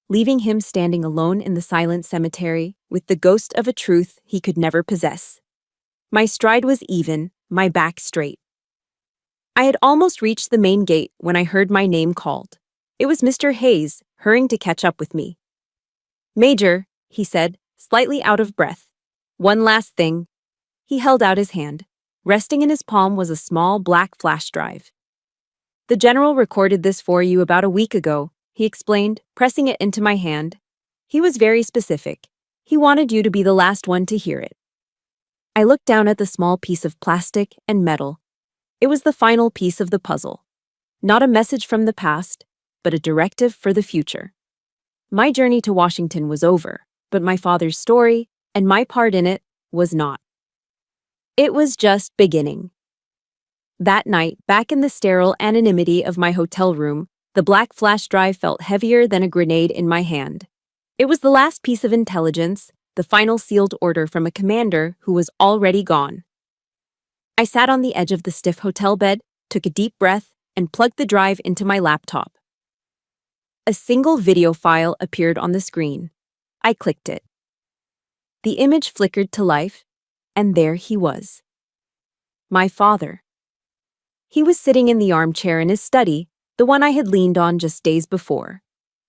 leaving him standing alone in the silent cemetery with the ghost of a truth he could never possess. My stride was even, my back straight. I had almost reached the main gate when I heard my name called. It was Mr. Hayes, hurrying to catch up with me. Major, he said, slightly out of breath. One last thing. He held out his hand. Resting in his palm was a small black flash drive. The general recorded this for you about a week ago, he explained, pressing it into my hand. He was very specific. He wanted you to be the last one to hear it. I looked down at the small piece of plastic and metal. It was the final piece of the puzzle. Not a message from the past, but a directive for the future. My journey to Washington was over, but my father's story, and my part in it, was not. It was just beginning. That night, back in the sterile anonymity of my hotel room, the black flash drive felt heavier than a grenade in my hand. It was the last piece of intelligence, the final sealed order from a commander who was already gone. I sat on the edge of the stiff hotel bed, took a deep breath, and plugged the drive into my laptop. A single video file appeared on the screen. I clicked it. The image flickered to life, and there he was. My father. He was sitting in the armchair in his study, the one I had leaned on just days before.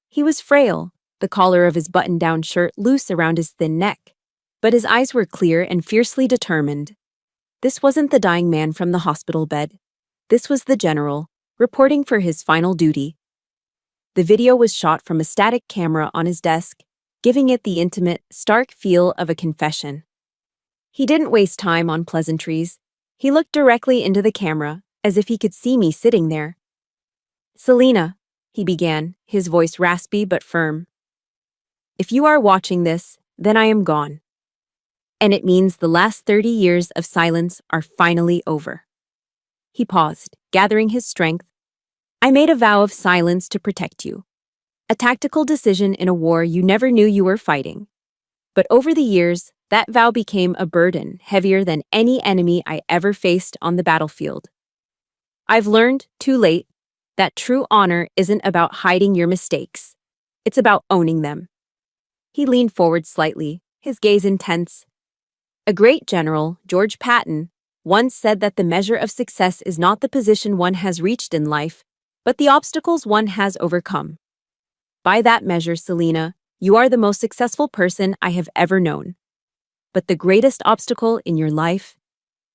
He was frail, the collar of his button-down shirt loose around his thin neck, but his eyes were clear and fiercely determined. This wasn't the dying man from the hospital bed. This was the general, reporting for his final duty. The video was shot from a static camera on his desk, giving it the intimate, stark feel of a confession. He didn't waste time on pleasantries. He looked directly into the camera, as if he could see me sitting there. "Selena," he began, his voice raspy but firm. "If you are watching this, then I am gone. And it means the last 30 years of silence are finally over." He paused, gathering his strength. "I made a vow of silence to protect you. A tactical decision in a war you never knew you were fighting. But over the years, that vow became a burden heavier than any enemy I ever faced on the battlefield. I've learned, too late, that true honor isn't about hiding your mistakes. It's about owning them." He leaned forward slightly, his gaze intense. A great general, George Patton, once said that the measure of success is not the position one has reached in life, but the obstacles one has overcome. By that measure, Selena, you are the most successful person I have ever known. But the greatest obstacle in your life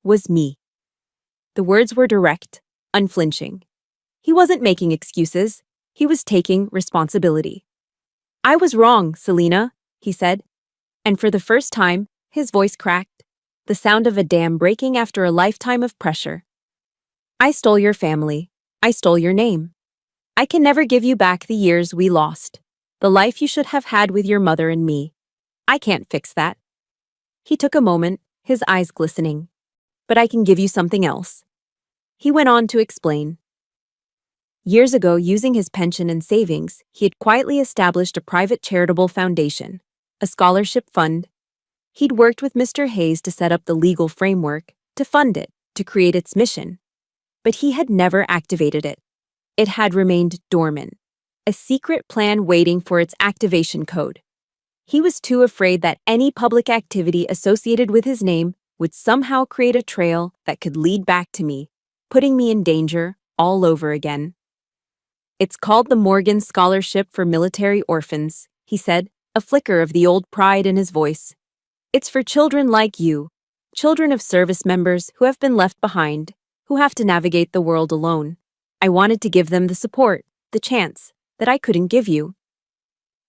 was me. The words were direct, unflinching. He wasn't making excuses. He was taking responsibility. "I was wrong, Selena," he said. And for the first time, his voice cracked, the sound of a dam breaking after a lifetime of pressure. "I stole your family. I stole your name. I can never give you back the years we lost, the life you should have had with your mother and me. I can't fix that." He took a moment, his eyes glistening. "But I can give you something else." He went on to explain. Years ago, using his pension and savings, he had quietly established a private charitable foundation, a scholarship fund. He'd worked with Mr. Hayes to set up the legal framework, to fund it, to create its mission. But he had never activated it. It had remained dormant, a secret plan waiting for its activation code. He was too afraid that any public activity associated with his name would somehow create a trail that could lead back to me, putting me in danger all over again. "It's called the Morgan Scholarship for Military Orphans," he said, a flicker of the old pride in his voice. "It's for children like you, children of service members who have been left behind, who have to navigate the world alone. I wanted to give them the support, the chance, that I couldn't give you."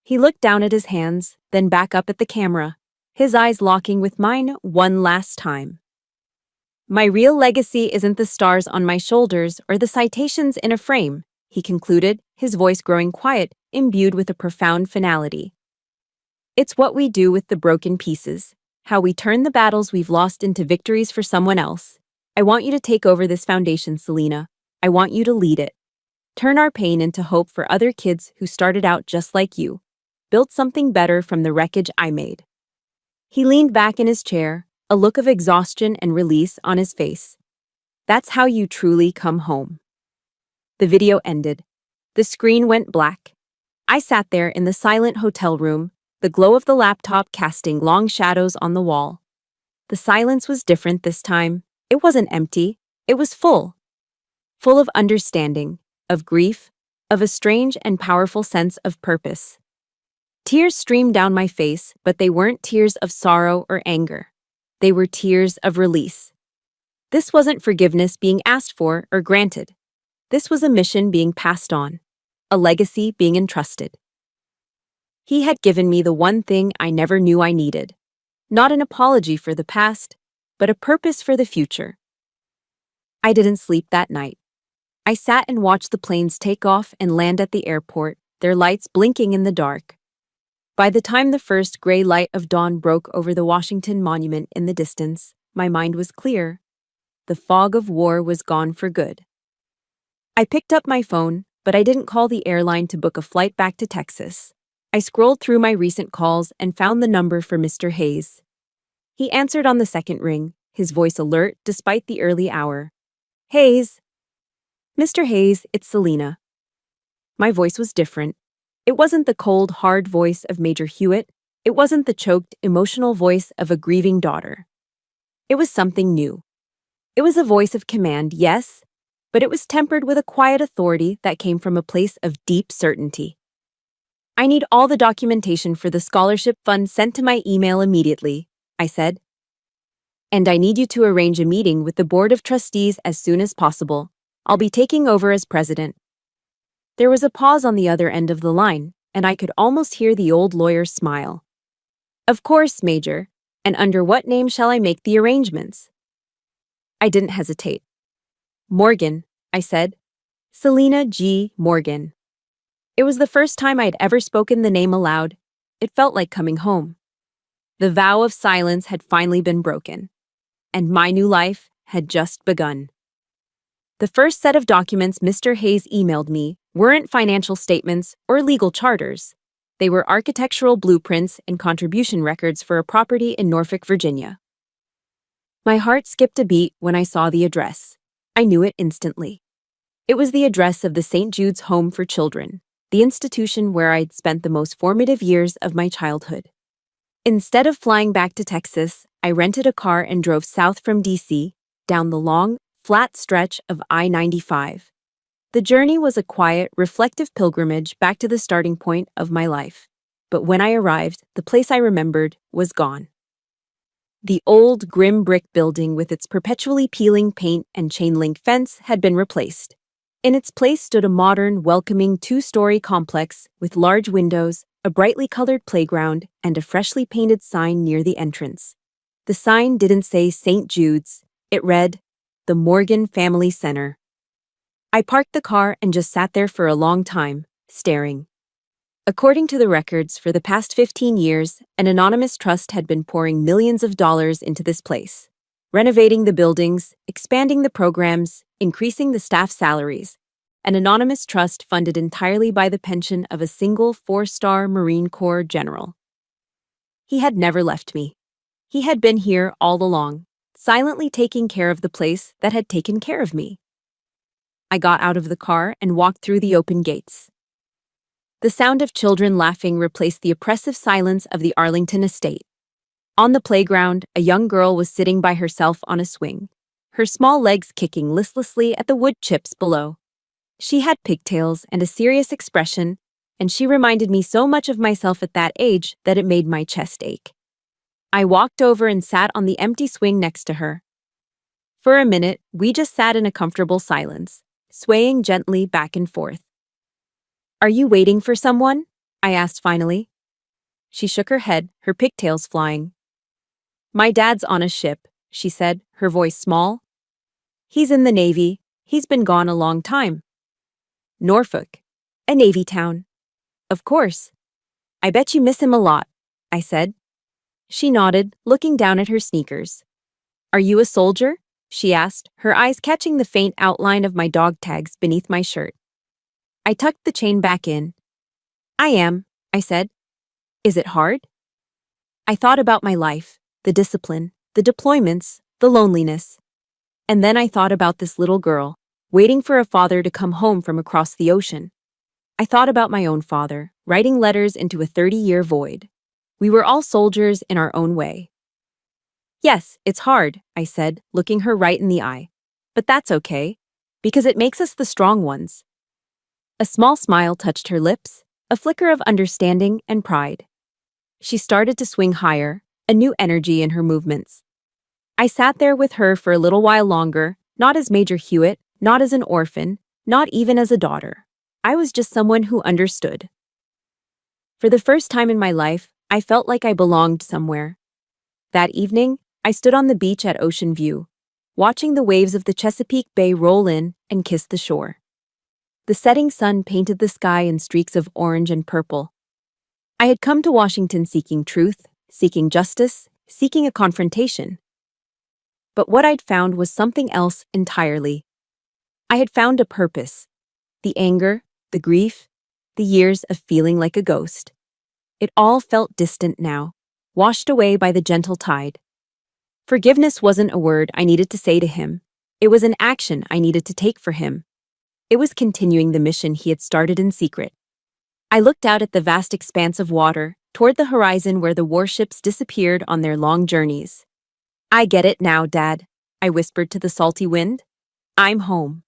He looked down at his hands, then back up at the camera, his eyes locking with mine one last time. "My real legacy isn't the stars on my shoulders or the citations in a frame," he concluded, his voice growing quiet, imbued with a profound finality. "It's what we do with the broken pieces, how we turn the battles we've lost into victories for someone else. I want you to take over this foundation, Selena. I want you to lead it. Turn our pain into hope for other kids who started out just like you. Build something better from the wreckage I made." He leaned back in his chair, a look of exhaustion and release on his face. "That's how you truly come home." The video ended. The screen went black. I sat there in the silent hotel room, the glow of the laptop casting long shadows on the wall. The silence was different this time. It wasn't empty. It was full. Full of understanding, of grief, of a strange and powerful sense of purpose. Tears streamed down my face, but they weren't tears of sorrow or anger. They were tears of release. This wasn't forgiveness being asked for or granted. This was a mission being passed on, a legacy being entrusted. He had given me the one thing I never knew I needed. Not an apology for the past, but a purpose for the future. I didn't sleep that night. I sat and watched the planes take off and land at the airport, their lights blinking in the dark. By the time the first gray light of dawn broke over the Washington Monument in the distance, my mind was clear. the fog of war was gone for good. I picked up my phone, but I didn't call the airline to book a flight back to Texas. I scrolled through my recent calls and found the number for Mr. Hayes. He answered on the second ring, his voice alert despite the early hour. "Hayes." "Mr. Hayes, it's Selena." My voice was different. It wasn't the cold, hard voice of Major Hewitt. It wasn't the choked, emotional voice of a grieving daughter. It was something new. It was a voice of command, yes, but it was tempered with a quiet authority that came from a place of deep certainty. "I need all the documentation for the scholarship fund sent to my email immediately," I said. "And I need you to arrange a meeting with the Board of Trustees as soon as possible. I'll be taking over as president." There was a pause on the other end of the line, and I could almost hear the old lawyer's smile. "Of course, Major. And under what name shall I make the arrangements?" I didn't hesitate. "Morgan," I said. "Selena G. Morgan." It was the first time I'd ever spoken the name aloud. It felt like coming home. The vow of silence had finally been broken, and my new life had just begun. The first set of documents Mr. Hayes emailed me weren't financial statements or legal charters. They were architectural blueprints and contribution records for a property in Norfolk, Virginia. My heart skipped a beat when I saw the address. I knew it instantly. It was the address of the St. Jude's Home for Children, the institution where I'd spent the most formative years of my childhood. Instead of flying back to Texas, I rented a car and drove south from D.C., down the long, flat stretch of I-95. The journey was a quiet, reflective pilgrimage back to the starting point of my life. But when I arrived, the place I remembered was gone. The old, grim brick building with its perpetually peeling paint and chain-link fence had been replaced. In its place stood a modern, welcoming two-story complex with large windows, a brightly colored playground, and a freshly painted sign near the entrance. The sign didn't say St. Jude's. It read, "The Morgan Family Center." I parked the car and just sat there for a long time, staring. According to the records, for the past 15 years, an anonymous trust had been pouring millions of dollars into this place, renovating the buildings, expanding the programs, increasing the staff salaries. An anonymous trust funded entirely by the pension of a single 4-star Marine Corps general. He had never left me. He had been here all along, silently taking care of the place that had taken care of me. I got out of the car and walked through the open gates. The sound of children laughing replaced the oppressive silence of the Arlington estate. On the playground, a young girl was sitting by herself on a swing, her small legs kicking listlessly at the wood chips below. She had pigtails and a serious expression, and she reminded me so much of myself at that age that it made my chest ache. I walked over and sat on the empty swing next to her. For a minute, we just sat in a comfortable silence, swaying gently back and forth. "Are you waiting for someone?" I asked finally. She shook her head, her pigtails flying. "My dad's on a ship," she said, her voice small. "He's in the Navy. He's been gone a long time." "Norfolk, a Navy town." "Of course. I bet you miss him a lot," I said. She nodded, looking down at her sneakers. "Are you a soldier?" she asked, her eyes catching the faint outline of my dog tags beneath my shirt. I tucked the chain back in. "I am," I said. "Is it hard?" I thought about my life, the discipline, the deployments, the loneliness. And then I thought about this little girl, waiting for a father to come home from across the ocean. I thought about my own father, writing letters into a 30-year void. We were all soldiers in our own way. "Yes, it's hard," I said, looking her right in the eye. "But that's okay, because it makes us the strong ones." A small smile touched her lips, a flicker of understanding and pride. She started to swing higher, a new energy in her movements. I sat there with her for a little while longer, not as Major Hewitt, not as an orphan, not even as a daughter. I was just someone who understood. For the first time in my life, I felt like I belonged somewhere. That evening, I stood on the beach at Ocean View, watching the waves of the Chesapeake Bay roll in and kiss the shore. The setting sun painted the sky in streaks of orange and purple. I had come to Washington seeking truth, seeking justice, seeking a confrontation. But what I'd found was something else entirely. I had found a purpose. The anger, the grief, the years of feeling like a ghost. It all felt distant now, washed away by the gentle tide. Forgiveness wasn't a word I needed to say to him. It was an action I needed to take for him. It was continuing the mission he had started in secret. I looked out at the vast expanse of water, toward the horizon where the warships disappeared on their long journeys. I get it now, Dad, I whispered to the salty wind. I'm home.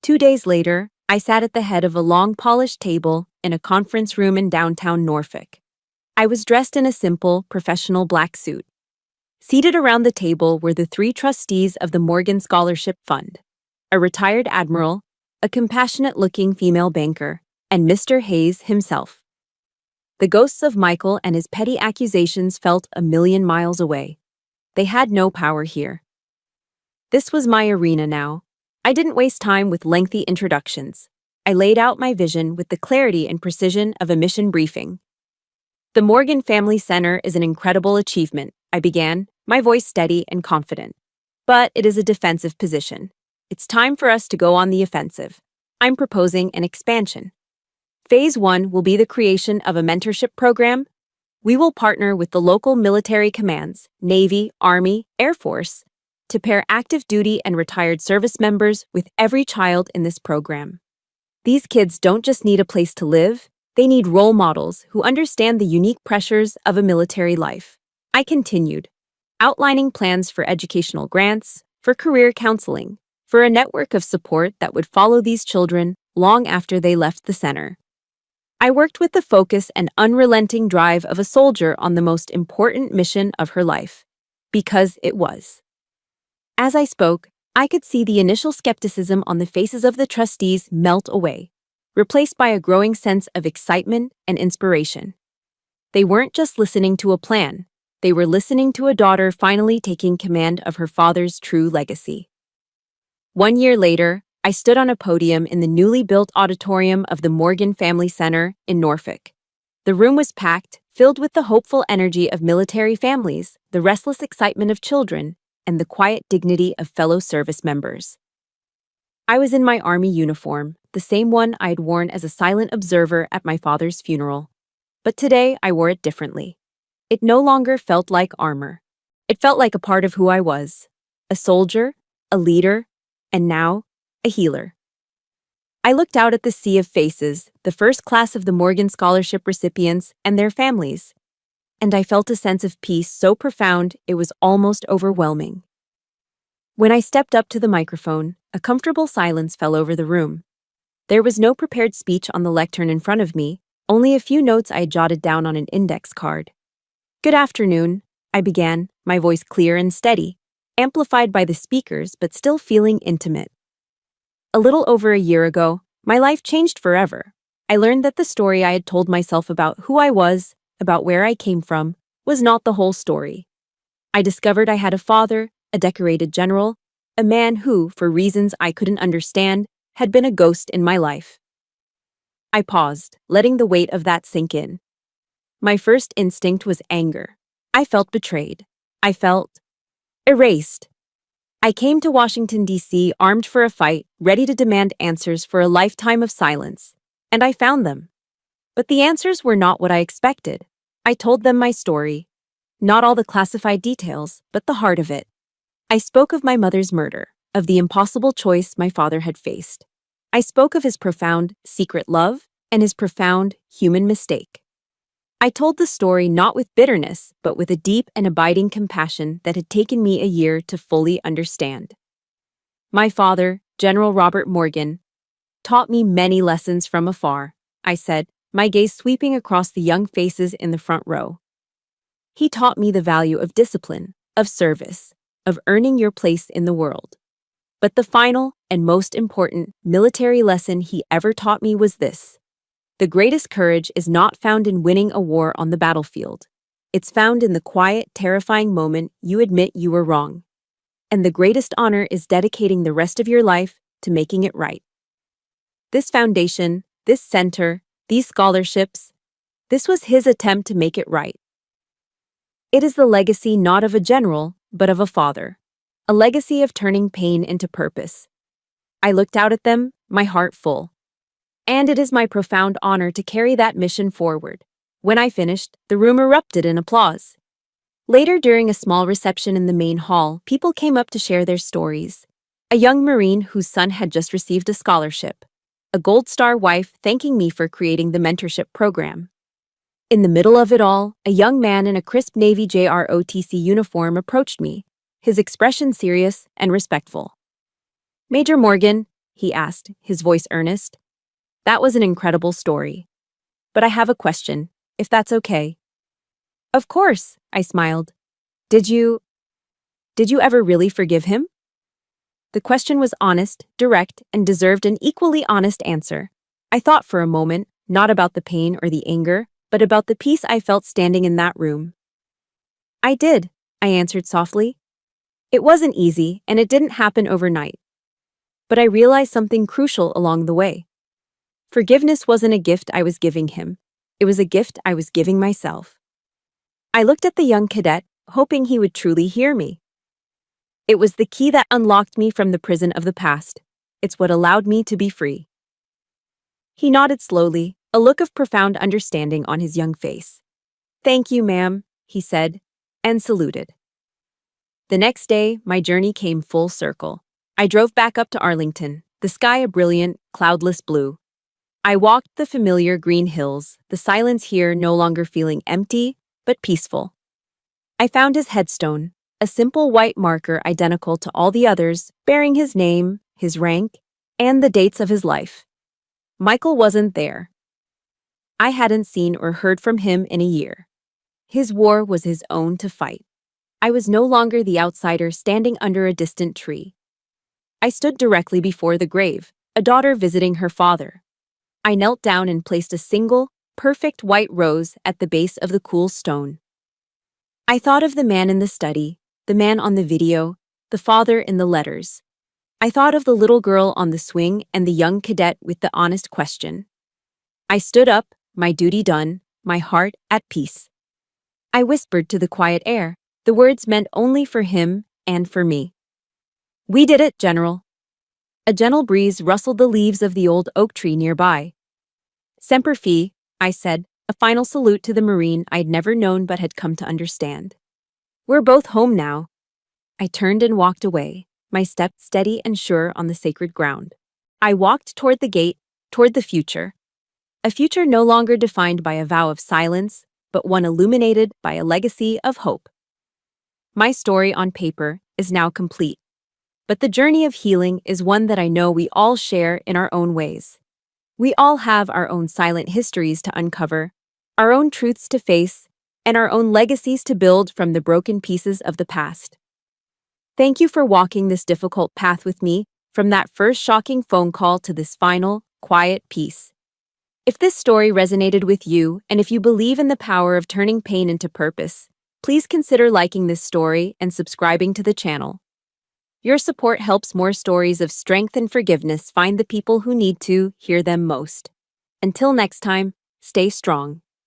2 days later, I sat at the head of a long polished table in a conference room in downtown Norfolk. I was dressed in a simple, professional black suit. Seated around the table were the 3 trustees of the Morgan Scholarship Fund, a retired admiral, a compassionate-looking female banker, and Mr. Hayes himself. The ghosts of Michael and his petty accusations felt a million miles away. They had no power here. This was my arena now. I didn't waste time with lengthy introductions. I laid out my vision with the clarity and precision of a mission briefing. The Morgan Family Center is an incredible achievement, I began, my voice steady and confident. But it is a defensive position. It's time for us to go on the offensive. I'm proposing an expansion. Phase 1 will be the creation of a mentorship program. We will partner with the local military commands, Navy, Army, Air Force, to pair active duty and retired service members with every child in this program. These kids don't just need a place to live, they need role models who understand the unique pressures of a military life. I continued, outlining plans for educational grants, for career counseling, for a network of support that would follow these children long after they left the center. I worked with the focus and unrelenting drive of a soldier on the most important mission of her life, because it was. As I spoke, I could see the initial skepticism on the faces of the trustees melt away, replaced by a growing sense of excitement and inspiration. They weren't just listening to a plan, they were listening to a daughter finally taking command of her father's true legacy. 1 year later, I stood on a podium in the newly built auditorium of the Morgan Family Center in Norfolk. The room was packed, filled with the hopeful energy of military families, the restless excitement of children, and the quiet dignity of fellow service members. I was in my Army uniform, the same one I had worn as a silent observer at my father's funeral. But today I wore it differently. It no longer felt like armor. It felt like a part of who I was. A soldier, a leader, and now, a healer. I looked out at the sea of faces, the first class of the Morgan Scholarship recipients and their families, and I felt a sense of peace so profound it was almost overwhelming. When I stepped up to the microphone, a comfortable silence fell over the room. There was no prepared speech on the lectern in front of me, only a few notes I had jotted down on an index card. "Good afternoon," I began, my voice clear and steady, amplified by the speakers but still feeling intimate. A little over a year ago, my life changed forever. I learned that the story I had told myself about who I was, about where I came from, was not the whole story. I discovered I had a father, a decorated general, a man who, for reasons I couldn't understand, had been a ghost in my life. I paused, letting the weight of that sink in. My first instinct was anger. I felt betrayed. I felt erased. I came to Washington, D.C. armed for a fight, ready to demand answers for a lifetime of silence. And I found them. But the answers were not what I expected. I told them my story. Not all the classified details, but the heart of it. I spoke of my mother's murder, of the impossible choice my father had faced. I spoke of his profound, secret love and his profound, human mistake. I told the story not with bitterness, but with a deep and abiding compassion that had taken me a year to fully understand. My father, General Robert Morgan, taught me many lessons from afar, I said, my gaze sweeping across the young faces in the front row. He taught me the value of discipline, of service, of earning your place in the world. But the final and most important military lesson he ever taught me was this. The greatest courage is not found in winning a war on the battlefield. It's found in the quiet, terrifying moment you admit you were wrong. And the greatest honor is dedicating the rest of your life to making it right. This foundation, this center, these scholarships, this was his attempt to make it right. It is the legacy not of a general, but of a father. a legacy of turning pain into purpose. I looked out at them, my heart full. And it is my profound honor to carry that mission forward. When I finished, the room erupted in applause. Later, during a small reception in the main hall, people came up to share their stories. A young Marine whose son had just received a scholarship. A Gold Star wife thanking me for creating the mentorship program. In the middle of it all, a young man in a crisp Navy JROTC uniform approached me, his expression serious and respectful. "Major Morgan," he asked, his voice earnest. "That was an incredible story. But I have a question, if that's okay." "Of course," I smiled. Did you ever really forgive him?" The question was honest, direct, and deserved an equally honest answer. I thought for a moment, not about the pain or the anger, but about the peace I felt standing in that room. "I did," I answered softly. "It wasn't easy, and it didn't happen overnight. But I realized something crucial along the way. Forgiveness wasn't a gift I was giving him. It was a gift I was giving myself." I looked at the young cadet, hoping he would truly hear me. "It was the key that unlocked me from the prison of the past. It's what allowed me to be free." He nodded slowly, a look of profound understanding on his young face. "Thank you, ma'am," he said, and saluted. The next day, my journey came full circle. I drove back up to Arlington, the sky a brilliant, cloudless blue. I walked the familiar green hills, the silence here no longer feeling empty, but peaceful. I found his headstone, a simple white marker identical to all the others, bearing his name, his rank, and the dates of his life. Michael wasn't there. I hadn't seen or heard from him in a year. His war was his own to fight. I was no longer the outsider standing under a distant tree. I stood directly before the grave, a daughter visiting her father. I knelt down and placed a single, perfect white rose at the base of the cool stone. I thought of the man in the study, the man on the video, the father in the letters. I thought of the little girl on the swing and the young cadet with the honest question. I stood up, my duty done, my heart at peace. I whispered to the quiet air, the words meant only for him and for me. "We did it, General." A gentle breeze rustled the leaves of the old oak tree nearby. "Semper Fi," I said, a final salute to the Marine I'd never known but had come to understand. "We're both home now." I turned and walked away, my step steady and sure on the sacred ground. I walked toward the gate, toward the future. A future no longer defined by a vow of silence, but one illuminated by a legacy of hope. My story on paper is now complete. But the journey of healing is one that I know we all share in our own ways. We all have our own silent histories to uncover, our own truths to face, and our own legacies to build from the broken pieces of the past. Thank you for walking this difficult path with me, from that first shocking phone call to this final, quiet peace. If this story resonated with you, and if you believe in the power of turning pain into purpose, please consider liking this story and subscribing to the channel. Your support helps more stories of strength and forgiveness find the people who need to hear them most. Until next time, stay strong.